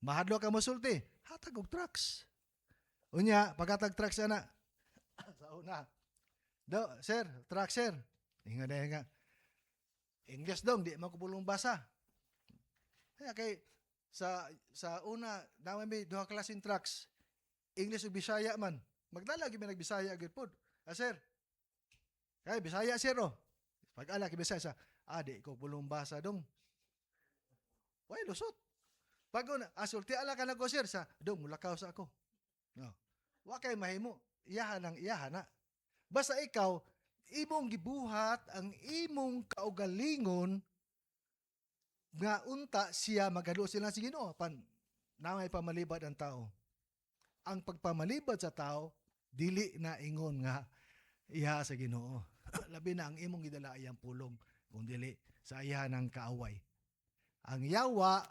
Mahadlok ka mosulti, hatag og tracks. Unya, paghatag tracks ana. Sa una. Do, sir, track sir. Inga na nga. English dong, di man ko pulong basa. Kaya kay sa una, naman may duha klaseng tracks. English o Bisaya man. Magdala gyud nagbisaya gyud pod. Sir. Kay Bisaya sir oh. Pag ala kay Bisaya sa, di ko pulong basa dong. Way lusot. Pag una, asulti ala ka na ko sir sa, dong mulakaw sa ako. No. Wa kay mahimo. Iyahan na. Basta ikaw, imong gibuhat ang imong kaugalingon nga unta siya magado sila sa Ginoo pan namay pamalibad ang tao. Ang pagpamalibad sa tao dili na ingon nga iha sa Ginoo. Labi na ang imong gidala iyang pulong kung dili sa iya ng kaaway. Ang yawa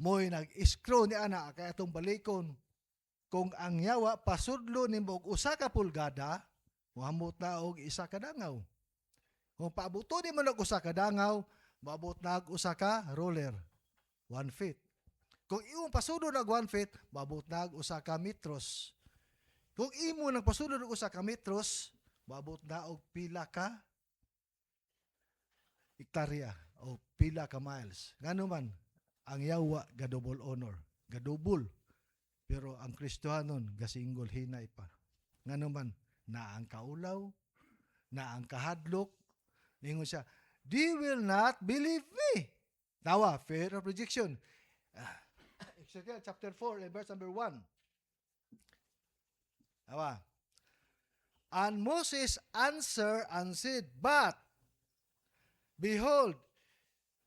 mo'y nag-iskro ni ana kay atong balikon kung ang yawa pasudlo nimo og usa ka pulgada muhamot na og isa ka dangaw. Kung paabuto nimo og usa ka dangaw maabot na og usa ka roller 1 feet. Kung imong pasudlo og 1 feet maabot na og usa ka metros. Kung imo nang pasudlo og usa ka metros maabot na og pila ka hektarya o pila ka miles. Ngano man ang yawa ga double honor, ga double. Pero ang Kristohanon gasinggol hinay pa. Ngano man na ang kaulaw, na ang kahadlok, ningon siya, they will not believe me. Nawa, fear of rejection. Ezekiel chapter 4, verse number 1. Nawa. And Moses answered and said, but, behold,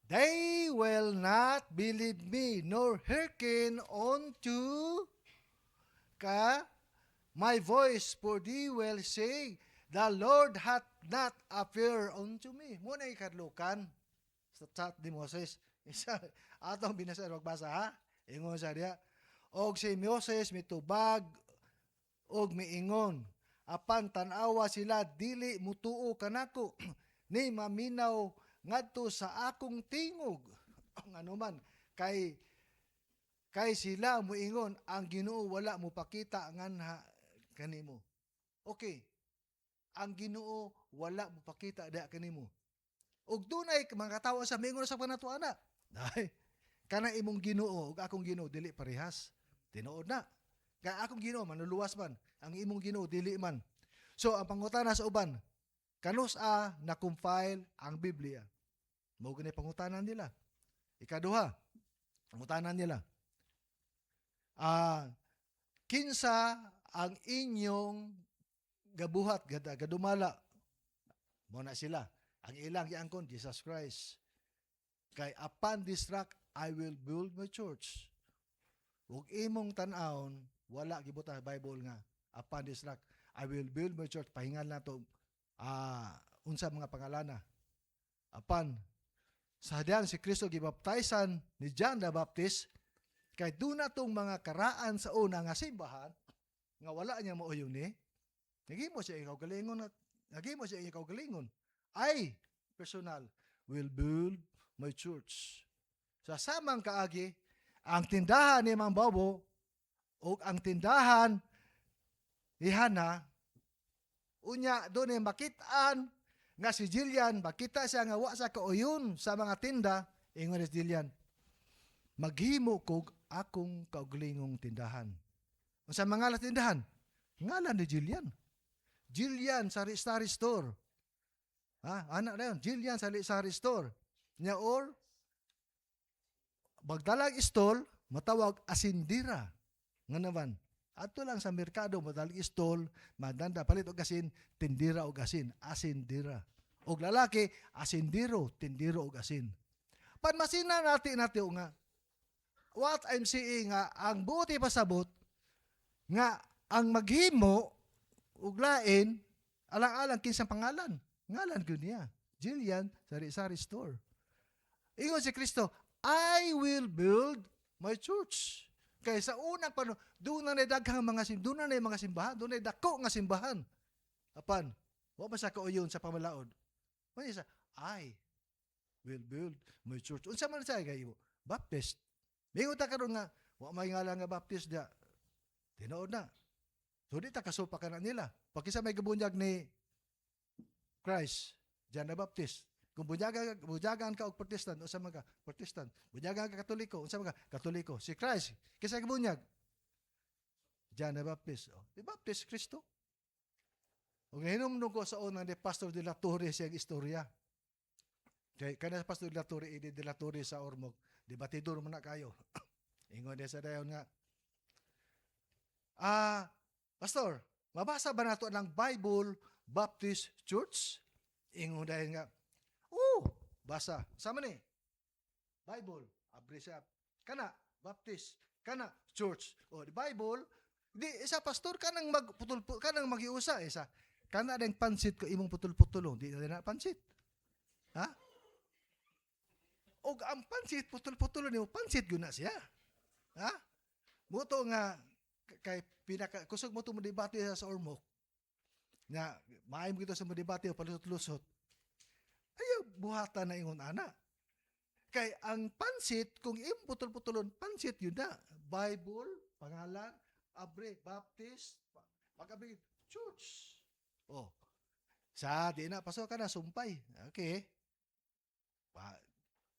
they will not believe me, nor hearken unto my voice, for they will say, the Lord hath not appeared unto me. Muna ikadlukan sa chat ni Moses. Isa, atong binasa, magbasa ha? Ingon sa diya. Og si Moses mitubag, og miingon. Apan tanawa sila, dili mutuo kanako, ni maminaw ngadto sa akong tingog. Ano man, kay sila muingon, ang Ginoo wala mo pakita nganha kanimo. Okay. Ang Ginoo wala mo pakita da kanimo. Ug dunay mga tawo sa mingon sa panatuana. Dai. Kana imong Ginoo ug akong Ginoo dili parehas. Tinuod na. Kay akong Ginoo manluluwas man, ang imong Ginoo dili man. So ang pangutana sa uban, kanusa na compile ang Biblia. Mao gani pangutanan nila. Ikaduha, pangutanan nila. Kinsa ang inyong gabuhat gadumala? Mo na sila. Ang ilang giangkon Jesus Christ. Kay upon this rock I will build my church. Ug imong tan-awon wala gibuta Bible nga upon this rock I will build my church. Pahingal na to unsa mga pangalana. Apan sa hadyan si Kristo gibaptizan ni John the Baptist kay duna tong mga karaan sa una nga simbahan nga wala niya mauyon ni. Nagimo siya ikaw galingon at nagimo siya ikaw galingon. I personal will build my church. Sa samang kaagi ang tindahan ni Mang Bobo o ang tindahan ni Hana unya doon makitaan nga si Jillian, makita siya nga wa sa kauyon sa mga tinda, ingon ni Jillian, maghimo kog akong kaugalingong tindahan. Sa mga tindahan, ngalan ni Jillian. Jillian Sari-Sari Store. Anak na yun, Jillian Sari-Sari Store. Nya or, magdalag stall, matawag asindira. Nga naman, ato lang sa merkado, madalig stall, madanda, palit og asin, tindira og asin, asindira. Og lalaki, asindiro, tindiro og asin. Panmasina natin nga, what I'm saying nga, ang buti pasabot, nga ang maghimo, ug lain, alang-alang kinsang pangalan. Ngalan ko niya, Jillian Sari-Sari Store. Ingon si Kristo, I will build my church. Kaya sa unang panahon, doon na daghang mga simbahan, doon na dako nga simbahan. Apan, wa ba sa kauyon sa pamalaod? Wala sa, I will build my church. Unsa man sa kayo? Baptist. Mingon ta karon nga, wa may ngalan nga Baptist da. Tinuod na. So di ta kasupa ka na nila. Pagkisa may gabunyag ni Christ, John the Baptist. Kung bunyagan ka og Protestant, unsa man ka? Protestant. Bunyagan ka Katoliko, unsa man ka? Katoliko. Si Christ, kisa gabunyag? John the Baptist. Di Baptist Kristo. O hinumdum ko sa unang ni Pastor de la Torre siyang istorya. Kaya kana Pastor de la Torre, de la Torre sa Ormoc, debatidor mo na kayo. Ingon din sa dayon nga, Pastor, mabasa ba nato ng Bible Baptist Church? Ingon dahil nga, basa. Sama ni, Bible, abri siya. Kana, Baptist, kana, Church. O, the Bible, di, isa pastor, kanang mag-iusa, isa. Kana ng pansit ko imong putol-putulong, di na pansit. Ha? O ang pansit, putol-putulong niyo, pansit guna siya. Ha? Muto nga, kay kusog mo itong debate sa Ormoc, na maayong kita sa debate o palusot-lusot, ayaw buhatan na ingon ana. Kay ang pansit, kung imong putol-putulon, pansit yun na. Bible, pangalan, abre, Baptist, pag-abre, church. Oh. Di na, pasok ka na, sumpay. Okay.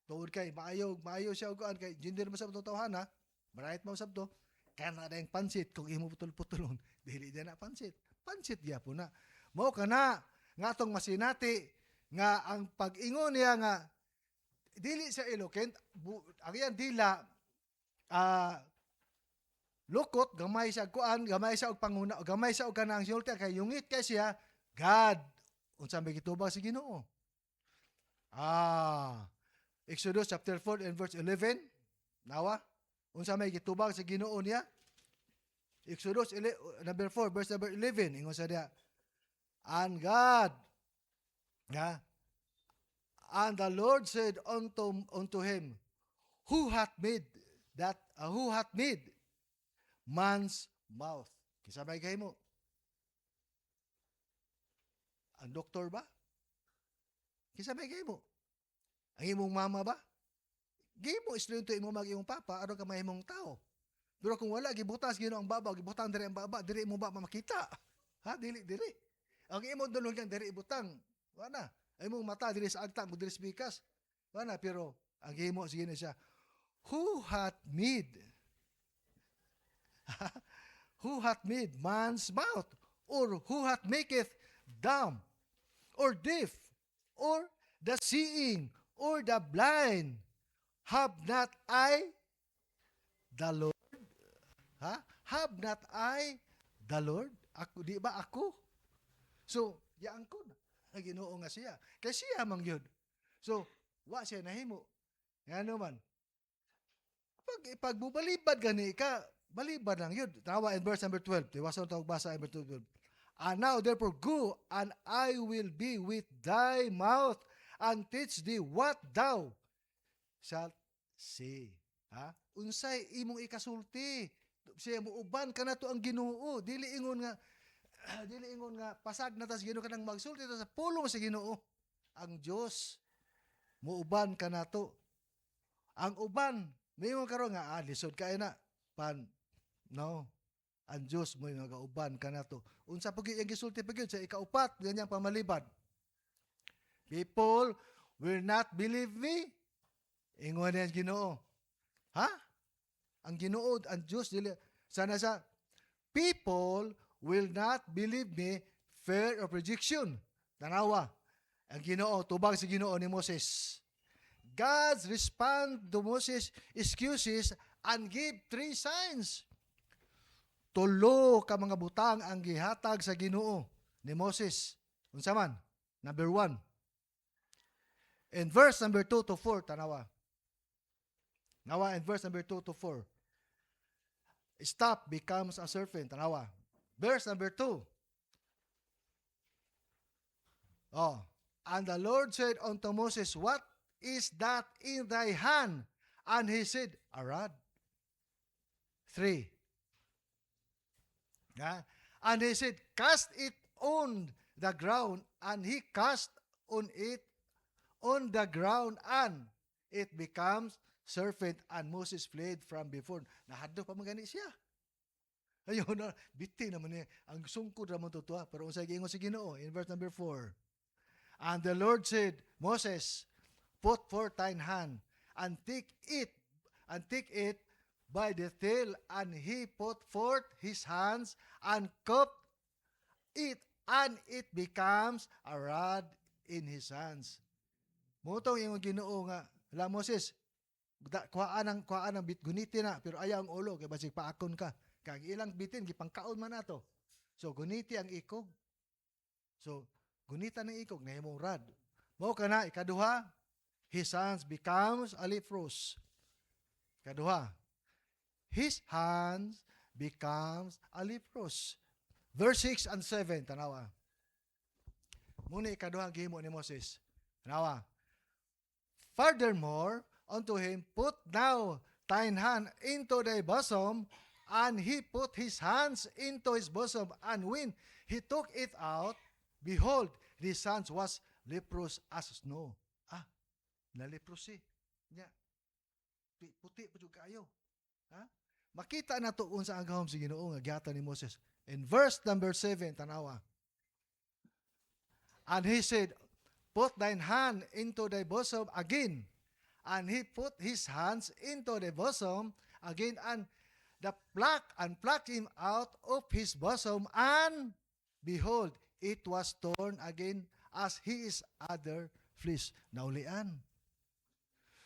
Tuod kay, maayo siya ugaan kay, gender mo sa ito tawhan ha, marayat mo sa ito, kaya na yung pansit, kung imo putol-putulon, dili din na pansit. Pansit ya po na. Mao ka na, nga tong masinati, nga ang pag-ingon niya nga, dili sa eloquent, ang dila, lukot, gamay sa kuan, gamay sa og panguna, gamay sa og kanang sulta kay yungit kay siya God. Unsa may gitubag si Ginoo? Exodus chapter 4 and verse 11. Nawa, unsa may gitubag sa Ginoo niya? Exodus number 4 verse number 11 ingon sa dia, and God, and the Lord said unto him, who hath made man's mouth? Kisabay kay mo. Ang doktor ba? Kisabay kay mo. Ang imong mama ba? Gimo istrento imo mag imong papa aron ka mahimong tao. Pero kung wala gibutas Ginoo ang baba, gibutang diri ang baba, diri mo ba makita? Ha, dili. Ang imong dulong yan diri ibutang. Wala. Ang imong mata diri sa agta, mo diri sa bikas. Wala, pero ang gimo sige na siya, who hath made man's mouth, or who hath maketh dumb, or deaf, or the seeing, or the blind? Have not I the Lord? Ha? Have not I the Lord? Ako, di ba ako? So, yaan ko na. Ang Ginoo nga siya. Kaya siya mang yun. So, wa siya nahimo. Nga naman. Pag bubalibad gani ka, balibad lang yun. Tawa in verse number 12. Tiwasan tawag basa in verse 12. And now therefore go, and I will be with thy mouth, and teach thee what thou shalt say. Ha? Unsay imong ikasulti. Siya mo uban ka na to ang Ginoo. Dili ingon nga pasag na tas Ginoo kanang magsulti ta sa pulong sa Ginoo. Ang Dios mo uban ka na to. Ang uban mayon karon nga lisod kay na pan no. Ang Dios mo nga uban ka na to. Unsa pag yung gisulti pag sa ikaupat ganyang pamalibad. People will not believe me. Ingon ang Ginoo. Ha? Ang Ginoo, ang Diyos, sana sa people will not believe me, fear of rejection. Tanawa, ang Ginoo, tubag si Ginoo ni Moses. God's respond to Moses' excuses and give 3 signs. Tulo ka mga butang ang gihatag sa Ginoo ni Moses. Unsa man? Number 1. In verse number 2 to 4, tanawa. Nawa in verse number 2 to 4. Stop becomes a serpent. Tanawa. Verse number 2. Oh. And the Lord said unto Moses, what is that in thy hand? And he said, a rod. 3. Yeah. And he said, cast it on the ground. And he cast on it on the ground, and it becomes serpent, and Moses fled from before. Nahadlo pa magani siya. Ayun na, biti naman niya. Ang sungkod naman tutuwa. Pero unsay giingon si Ginoo in verse number 4. And the Lord said, Moses, put forth thine hand, and take it by the tail, and he put forth his hands, and cupped it, and it becomes a rod in his hands. Mutong yung Ginoo nga, la Moses, kuhaan ang bit guniti na, pero ayaw ang ulo, kaya basig paakon ka. Kag ilang bitin, gipangkaon man nato. So, guniti ang ikog. So, gunita ng ikog, nahimong rod. Mao ka na, ikaduha, his hands becomes a leprous. Ikaduha, his hands becomes a leprous. Verse 6 and 7, tanawa. Muna ikaduha ang gihimo ni Moses. Tanawa. Furthermore, unto him, put now thine hand into thy bosom, and he put his hands into his bosom, and when he took it out, behold, his hands was leprous as snow. Na leprosy. Yeah. Puti pa jud kayo. Ha? Makita na to unsa ang gahom si Ginoo nga gihatag ni Moses. In verse number 7, tanawa. And he said, put thine hand into thy bosom again. And he put his hands into the bosom again, and plucked him out of his bosom, and behold, it was torn again as his other flesh. Naulian.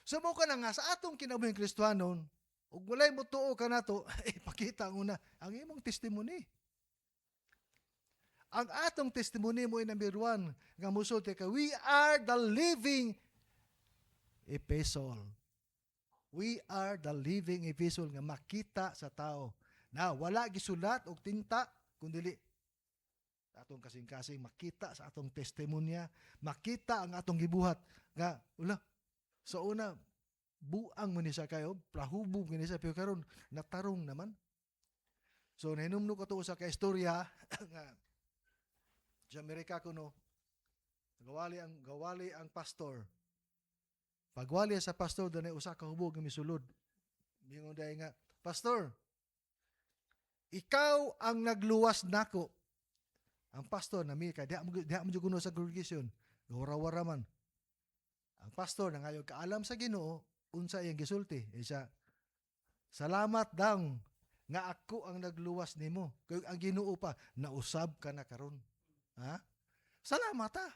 So mo ka na nga, sa atong kinabuhing Kristiyanon, ug walay mo tuo ka na to, ipakita ang una, ang imong testimony. Ang atong testimony mo ay number 1, nga musulti ka, we are the living epistle. We are the living epistle nga makita sa tao. Na wala gisulat og tinta, kundi atong kasing-kasing makita sa atong testimonya, makita ang atong gibuhat nga wala sa una buang man ni siya kayo, plahubog ni siya pero karon natarong naman. So nahinumno ko to sa kaistorya nga sa Amerika kuno gawali ang pastor. Pagwali sa pastor danay usa ka hubog nga misulod. Mingon day nga, pastor, ikaw ang nagluwas nako. Ang pastor na mi kay diha mo jud kuno sa congregation, wara-wara man. Ang pastor nangayo kaalam sa Ginoo unsa iyang gisulti. Isa, salamat daw nga ako ang nagluwas nimo. Kay ang Ginoo pa nausab ka na karon. Ha? Salamat ha.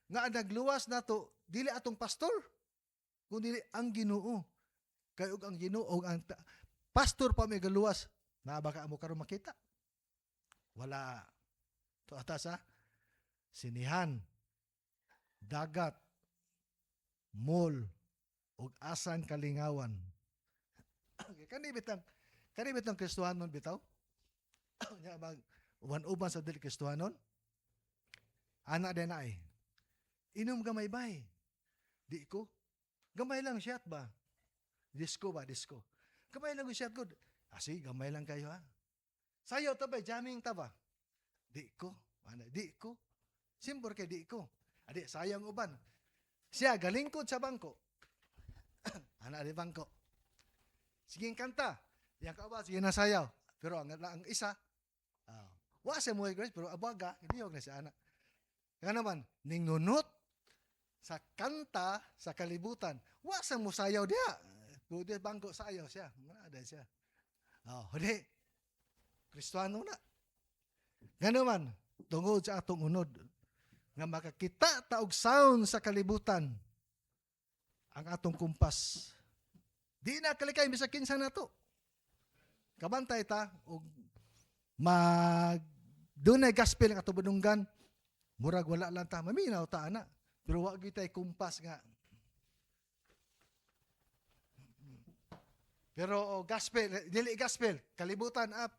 nga nagluwas nato dili atong pastor kundi ang Ginoo. Kay ug ang Ginoo ug ang pastor pa may galuwas na baka mo karon makita. Wala. To atas sinihan, dagat, mall, ug asang kalingawan. Kani bitang Kristohanon bitaw. Nya mag uban sa dili Kristohanon. Ana din ay. Inom gamay bay. Di ko. Gamay lang shot ba? Disco ba? Disco. Gamay lang shot good. Sige, gamay lang kayo ha. Sayo tabay, jamming taba. Di ko. Ano, di ko. Simbor kay di ko. Adi, sayang uban. Siya, galingkod sa bangko. Ana di bangko. Sige kanta. Yang kauban, sige na sayaw. Pero ang isa, wa siya mo grace, pero abaga, hindi na siya anak. Nga naman, ning nunot sa kanta sa kalibutan. Wa sa mo sayaw dia. Bude bangko sayaw siya. Ada siya. Hindi. Kristohano na. Nga naman, tungod sa atong unod, nga makakita taog sound sa kalibutan, ang atong kumpas. Di na kalikay, bisa kinsa na to. Kabantay ta, o dunay gospel ang atong badunggan, murag wala lang ta, maminaw ta ana. Pero wag tay kumpas nga. Pero gospel, dili gospel, kalibutan up.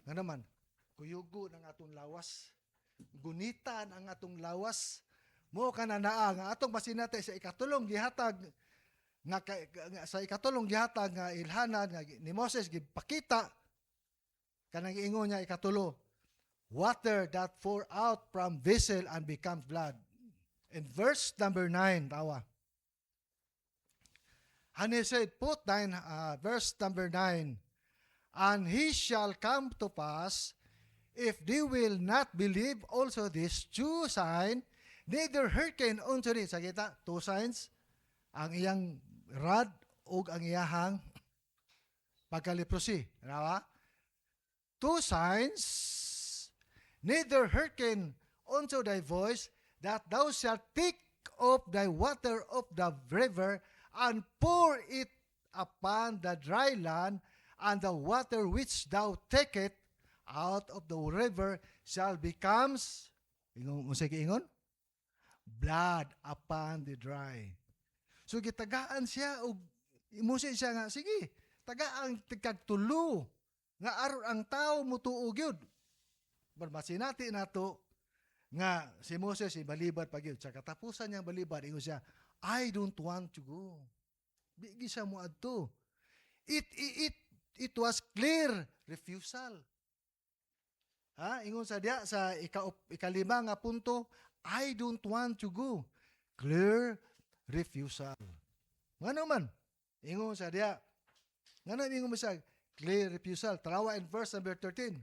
Nga naman, kuyugo ng atong lawas, gunitan ang atong lawas, mo kananaa nga atong masinate sa ikatulong gihatag nga sa ikatulong gihatag nga ilhanan nga ni Moses gipakita kanang giingon niya ikatulo, water that pour out from vessel and becomes blood. In verse number 9, tawa. And he said, verse number 9, and he shall come to pass, if they will not believe also this two sign, neither hearken unto this. Sa kita, two signs, ang iyang rod o ang iyahang pagkaliprosi. Nawa? Two signs, neither hearken unto thy voice, that thou shalt take up thy water of the river, and pour it upon the dry land, and the water which thou takest out of the river shall becomes, ingon, blood upon the dry. So gitagaan siya, o imusin siya nga, sige, tagaan tigkagtulo, nga aron ang tao mutuog yun. Barmasinati na to, nga si Moses, balibad pag yun. Sa katapusan niyang balibad, ingon siya, I don't want to go. Bigi siya mo adto. It was clear refusal. Ingon sa diya sa ikalima nga punto, I don't want to go. Clear refusal. Nga naman, ingon sa diya, nga naman ingon mo sa clear refusal. Tarawa in verse number 13.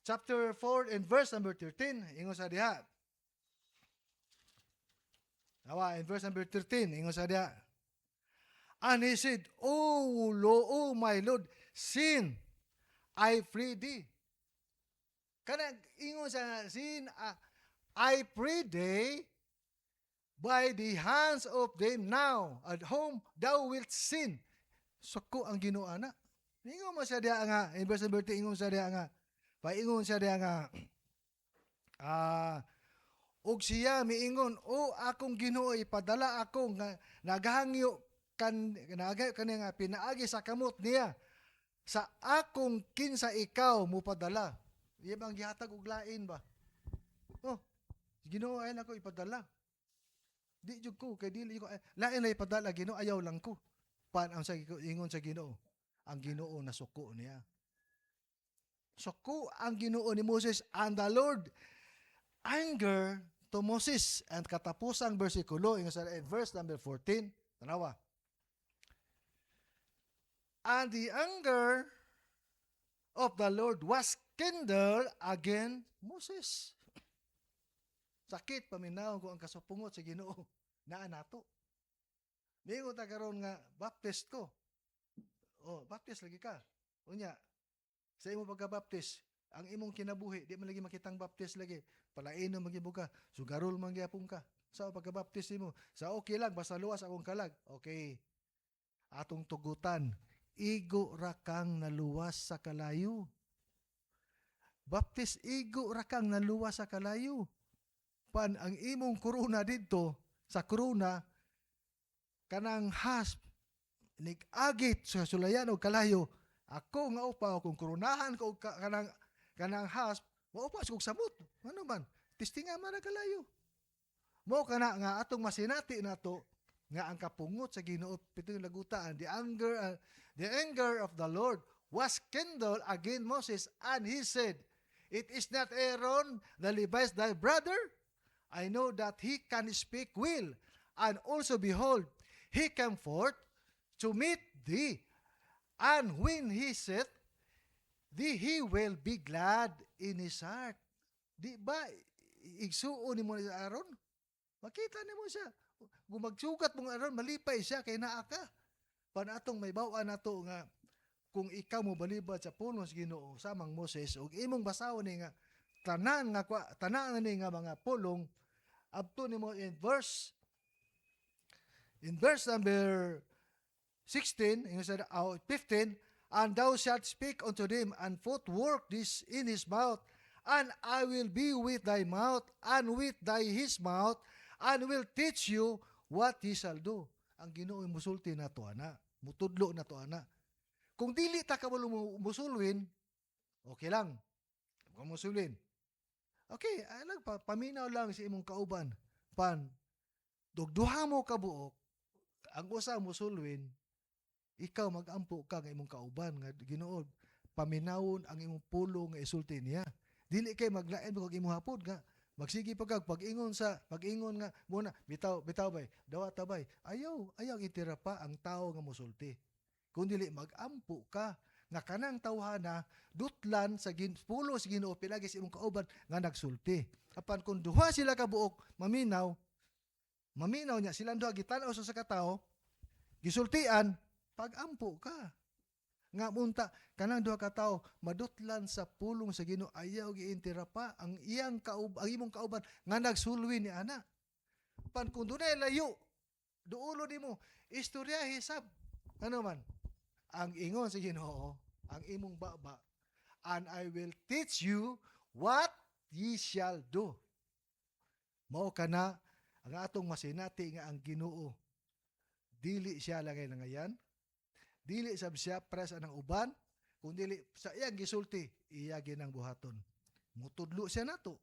Chapter 4 and verse number 13, ingon sa diya. Tarawa in verse number 13, ingon sa diya. And he said, oh my Lord, sin, I pray thee. Kanang ingon sa sin, I pray thee, by the hands of them now, at whom thou wilt sin. Sako ang Ginoo ana. Ingon mo sa diya nga, in verse number 13, ingon sa diya nga, paingon sa diya nga, og siya miingon, akong Ginoo, ipadala ako nga naghangyo nga pinaagi sa kamot niya sa akong kinsa ikaw mo padala. Iya bang gihatag og lain ba? Ginoo ay nako ipadala. Di jud ko kay dili ko lain na ipadala Ginoo, ayaw lang ko. Pan ang sa ingon sa Ginoo, ang Ginoo nasuko niya. Suko ang Ginoo ni Moses, and the Lord anger to Moses. And katapusang bersikulo ingon sa verse number 14, tanawa. And the anger of the Lord was kindled against Moses. Sakit paminaw ko ang kasupungot sa Ginoo naa nato. Mingo ta karon nga baptist ko. Baptist lagi ka. Unya sa imo pagka-baptist, ang imong kinabuhi di man lagi makitang baptist lagi, palainom magibo ka, sugarol man gyapon ka sa pagka-baptist mo. Sa okay lang basta luwas akong kalag. Okay. Atong tugutan, igo ra kang naluwas sa kalayo. Baptist, igo ra kang naluwas sa kalayo. Pan ang imong corona didto sa corona kanang hasp nig-agit sa sulayan og kalayo. Ako nga upa kung koronahan ko kanang hasp, maupa sa kong samot. Ano man? Testingan man ang kalayo. Mo kana nga atong masinati nato nga ang kapungot sa Ginoo pitong lagutaan, the anger of the Lord was kindled against Moses, and he said, "It is not Aaron the Levite thy brother? I know that he can speak well, and also behold, he came forth to meet thee, and when he said thee, he will be glad in his heart." Di ba igsuon ni mo ni Aaron? Makita ni mo siya. Kung magsugat mong Aaron, malipay siya kay naa ka. Panatong may bawaan nato nga kung ikaw mo balibad sa puno sa Ginoo samang Moses ug imong basahon ni nga tanan ni nga mga pulong abto nimo in verse number 16 instead of 15, "And thou shalt speak unto them and put work this in his mouth, and I will be with thy mouth and with his mouth, and will teach you what he shall do." Ang Ginoo musulti nato ana, mutudlo nato ana. Kung dili ta kabalo musulwin, okay lang. Kung musulwin, okay, alang paminaw lang sa imong kauban. Dugduha mo kabuok, ang usa musulwin, ikaw magampo ka nga imong kauban nga Ginoo paminawon ang imong pulo nga isulti niya. Dili kay maglain kag imong hapod nga magsige pa kag pag-ingon nga muna bitaw bay dawat tabay ayaw itira pa ang tao nga musulti. Kung dili magampo ka nga kanang tawhana dutlan sa pulo sa Ginoo pilagi sa imong kauban nga nagsulti. Apan kung duha sila ka buok maminaw niya silang duha gitanaw sa katawo gisultian, pagampo ka. Nga munta kanang duha ka tawo madutlan sa pulong sa Ginoo ayaw giintira pa ang imong kauban nga nagsulwi ni ana. Pan kung dunay layo duulo nimo istorya hisab ano man ang ingon sa Ginoo ang imong baba, "And I will teach you what ye shall do." Mao kana ang atong masinati nga ang Ginoo dili siya langay langayan, dili sab siya pres anang uban, kundi sa iyang gisulti iya ginang buhaton. Mutudlo siya nato.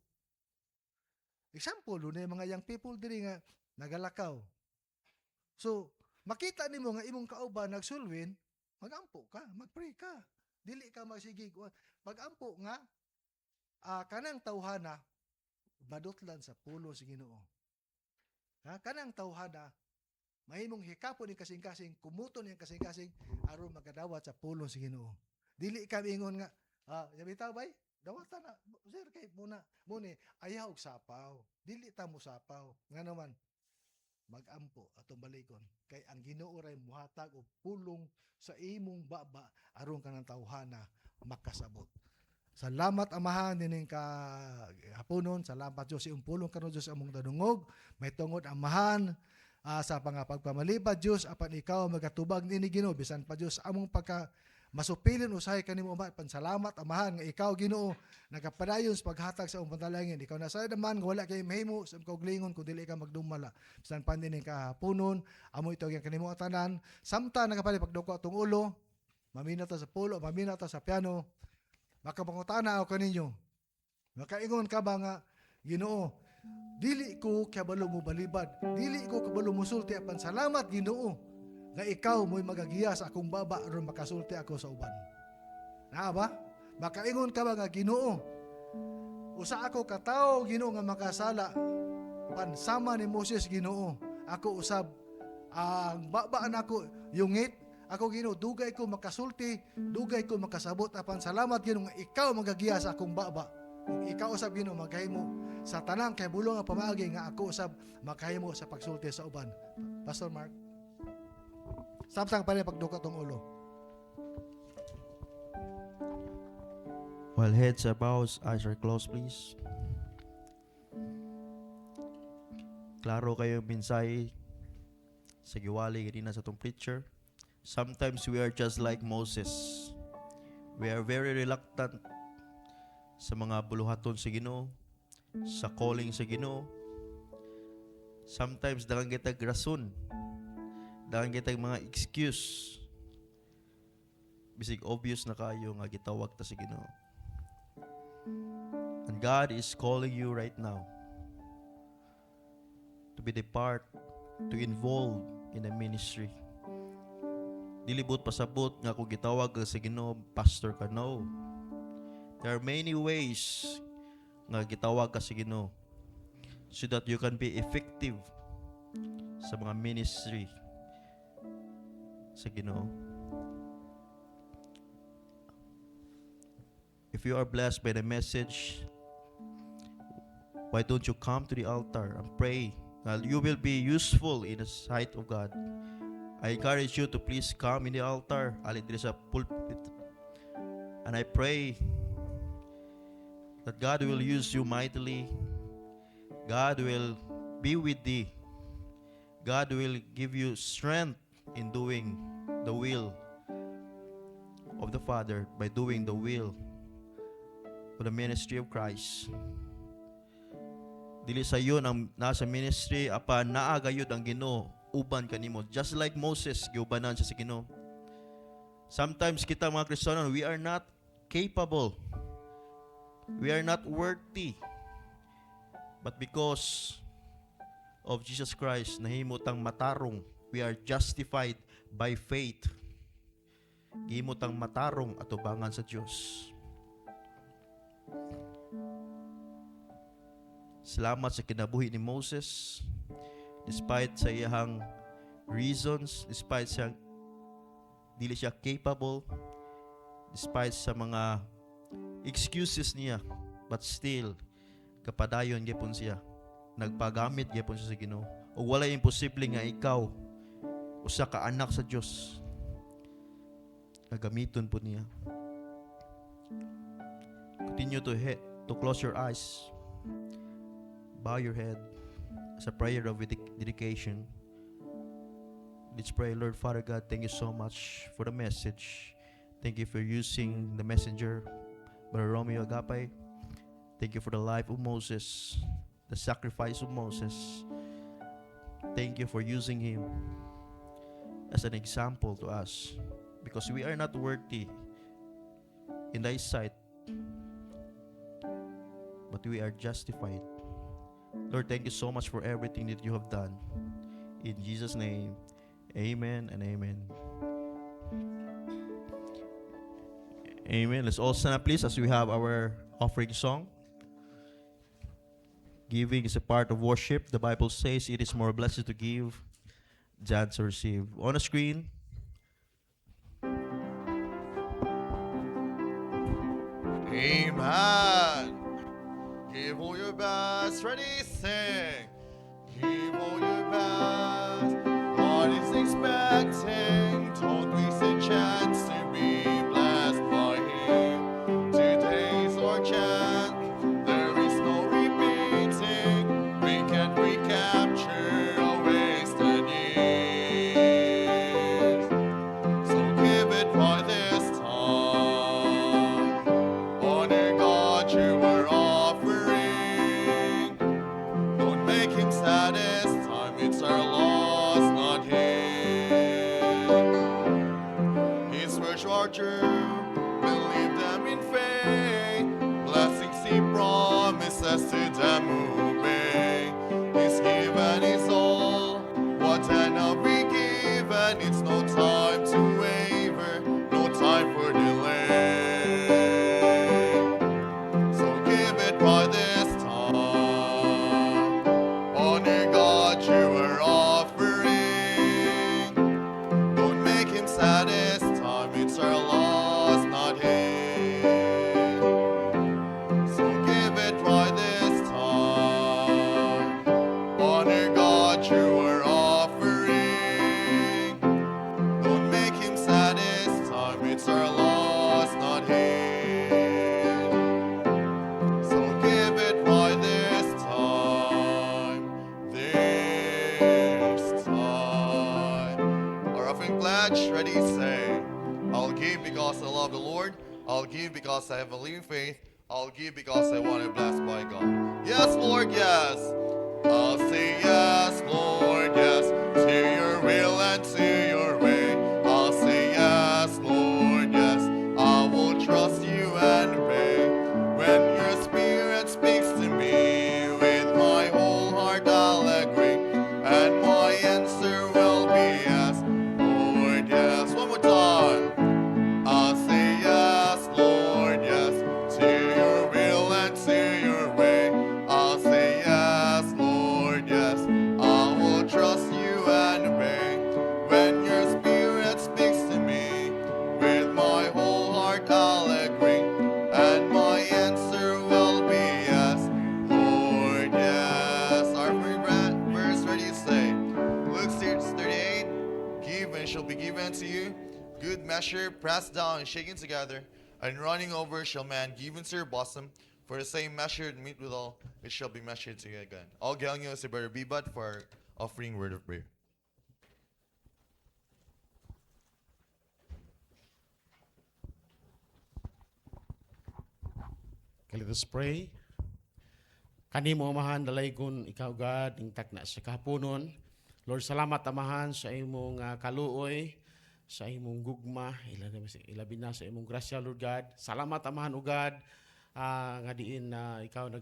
Example, dunay mga young people diri nga nagalakaw. So, makita nimo nga imong kauban nagsulwin, magampo ka, magpray ka. Dili ka magsigig. Magampo nga kanang tawhana badutlan sa pulo sa Ginoo. Kanang tawhana mahimong hikapon ni kasing-kasing, kumuton ni kasing-kasing aron magadawat sa pulo sa Ginoo. Dili ka ingon nga, bitaw bay, dawatan na, sir kay muni ayaw og sapaw. Dili ta mo sapaw. Nga naman magampo atong balikon kay ang Ginoo ray muhatag og pulong sa imong baba aron kanang tawhana makasabot. Salamat Amahan dining ka haponon, salamat Dios sa imong pulong karon Dios among dadungog, may tungod Amahan sa pagpamalibad Dios apan ikaw magatubag nini Ginoo bisan pa Dios among pagka masupilin usahay kanimo pansalamat Amahan nga ikaw Ginoo nagapadayon sa paghatag sa imong panalangin. Ikaw na sa naman nga wala kay mahimo sa kaugalingon kun dili ka magdumala bisan pa dining kahaponon amo ito yang kanimo tanan samtang nagapali pagduko atong ulo mamina ta sa pulo mamina ta sa piano makapangutana ako kaninyo makaingon ka ba nga Ginoo dili ko kabalo mo balibad, dili ko kabalo mo sulti apan salamat Ginoo nga ikaw mo'y magagiya sa akong baba aron makasulti ako sa uban. Na ba? Makaingon ka ba nga Ginoo? Usa ako ka tawo Ginoo nga makasala pansama ni Moses Ginoo. Ako usab ang baba nako yungit. Ako Ginoo dugay ko makasulti, dugay ko makasabot apan salamat Ginoo nga ikaw magagiya sa akong baba. Kung ikaw usab Ginoo magahimo sa tanang kay bulong nga pamaagi nga ako usab makahimo sa pagsulti sa uban. Pastor Mark. Samtang pa rin pagduka tong ulo. While heads are bowed, eyes are closed, please. Klaro kayo yung mensahe sa giwali ganina sa tong preacher. Sometimes we are just like Moses. We are very reluctant sa mga buluhaton sa Ginoo, sa calling sa Ginoo. Sometimes daghang kita rason, daghang kita mga excuse. Bisig obvious na kayo nga gitawag ta sa Ginoo. And God is calling you right now to be the part, to involve in the ministry. Dilibot pasabot nga kung gitawag ka sa Ginoo, pastor ka, no. There are many ways nga gitawag ka sa Ginoo so that you can be effective sa mga ministry sa Ginoo. If you are blessed by the message, why don't you come to the altar and pray? You will be useful in the sight of God. I encourage you to please come in the altar, alidri sa pulpit. And I pray that God will use you mightily. God will be with thee. God will give you strength in doing the will of the Father, by doing the will of the ministry of Christ. Dili sa iyo ang nasa ministry, apan naagayod ang Ginoo uban kanimo. Just like Moses, giubanan siya sa Ginoo. Sometimes kita mga Kristiyano, we are not capable. We are not worthy. But because of Jesus Christ, nahimutang matarong. We are justified by faith. Gihimutang matarong at ubangan sa Dios. Salamat sa kinabuhi ni Moses. Despite sa iyang reasons, despite sa dili siya capable, despite sa mga excuses niya, but still kapadayon gyapon siya. Nagpagamit gyapon siya sa Ginoo. O wala imposible nga ikaw usa ka anak sa Dios. Nagamiton po niya. Continue to close your eyes. Bow your head as a prayer of dedication. Let's pray. Lord Father God, thank you so much for the message. Thank you for using the messenger, Brother Romeo Agapay. Thank you for the life of Moses, the sacrifice of Moses. Thank you for using him as an example to us, because we are not worthy in thy sight, but we are justified. Lord, thank you so much for everything that you have done. In Jesus' name, amen and amen. Amen. Let's all stand up, please, as we have our offering song. Giving is a part of worship. The Bible says it is more blessed to give than to receive. On the screen. Amen. Give all your best. Ready, sing. Give all your best. God is expecting. Don't waste a chance to be blessed by Him. Today's our chance. There is no repeating. We can't recapture a wasted years. So give it by this time. Honor God, you are offering. Don't make Him sad this time. It's our loss, not Him. His words are true. Believe them in faith. Blessings He promises to them who obey. His given is all. What and have we given? It's no time to waver. No time for delay. So give it by this time. Honor God, you are offering. Don't make Him sad this time. It's our loss, not His. So give it by this time. because I have a living faith. I'll give because I want to be blessed by God. Yes, Lord, yes. I'll say yes, Lord, yes, to your will and to your way. I'll say yes, Lord, yes. I will trust you and obey. When your spirit speaks to me, with my whole heart I'll agree, and my answer will be yes, Lord, yes. One more time. I'll say yes, Lord, yes, to your will and to your way. I'll say yes, Lord, yes. I will trust you and obey. When your spirit speaks to me, with my whole heart I'll agree, and my answer will be yes, Lord, yes. Our verse ready to say, Luke 6:38, give and it shall be given to you. Good measure, pressed down and shaken together, and running over shall man give into your bosom. For the same measure and meet withal, it shall be measured to you again. All galing nyo si Brother Bibat for our offering word of prayer. Okay, let us pray. Kanimo amahan dalaygon ikaw God ing takna sa kahaponon. Lord, salamat amahan sa imong kaluoy, sa imong gugma, ilabi na sa imong grasya, Lord God. Salamat amahan o God, nga diin na ikaw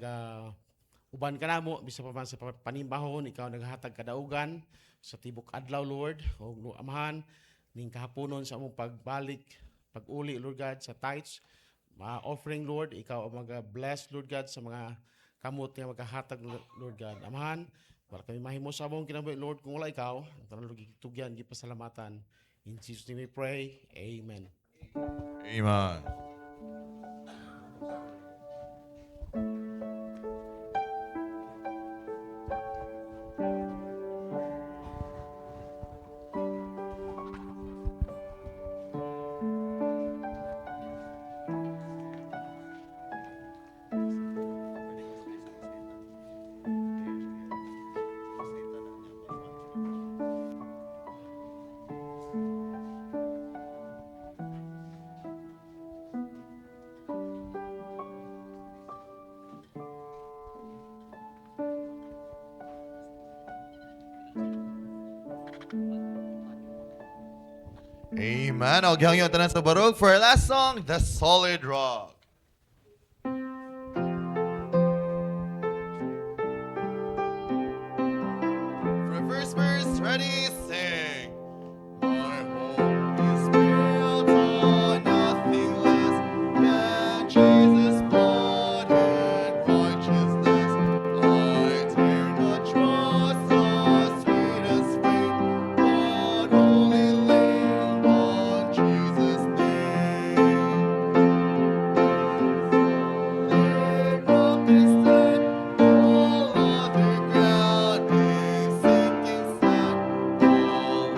uban ka namo, bisa pa man sa panimbahon, ikaw naghatag kadaugan sa tibok adlaw, Lord. O amahan, ning kahaponon sa among pagbalik, pag-uli, Lord God, sa tithes, offering, Lord, ikaw ang mag-bless, Lord God, sa mga kamot nga magkahatag, Lord God. Amahan, para kami mahimo sa among kinabuhi, Lord, kung wala ikaw, ang tanong gitugyan, gipasalamatan. In Jesus' name we pray. Amen. Amen. Amen. I'll give you a barog for our last song, The Solid Rock. For the first verse, ready, sing. My hope is built on nothing less than Jesus' blood and righteousness. I dare not trust the sweetest frame, but only lean on Jesus' name. Their rock is stand, all other ground is sinking sand. All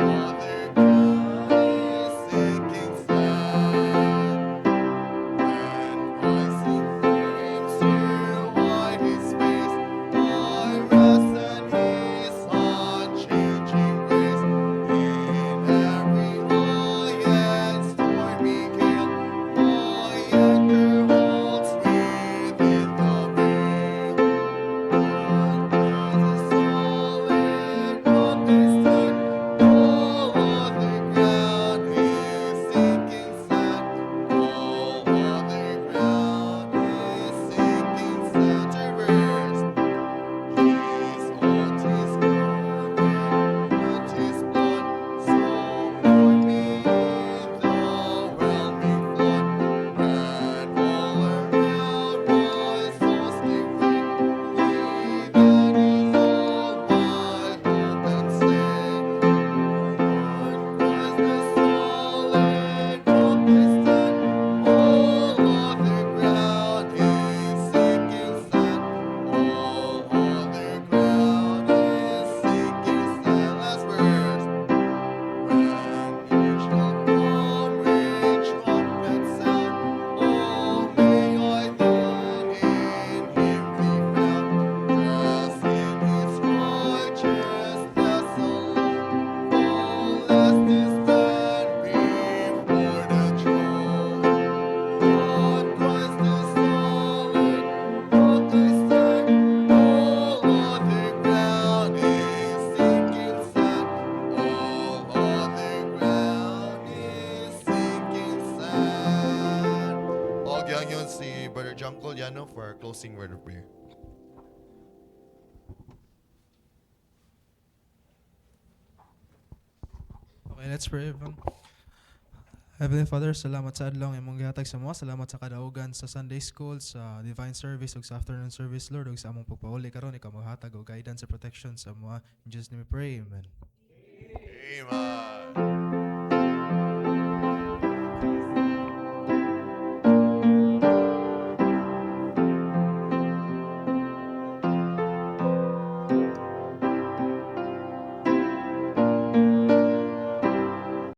closing word of prayer. Okay, let's pray. Heavenly Father, salamat sa adlaw nga imong gihatag sa mga. Salamat sa kadaugan sa Sunday School, sa divine service ug sa afternoon service, Lord, ug sa among pagpauli karon ikaw maghatag og guidance and protection sa mga. In Jesus name we pray. Amen. Amen.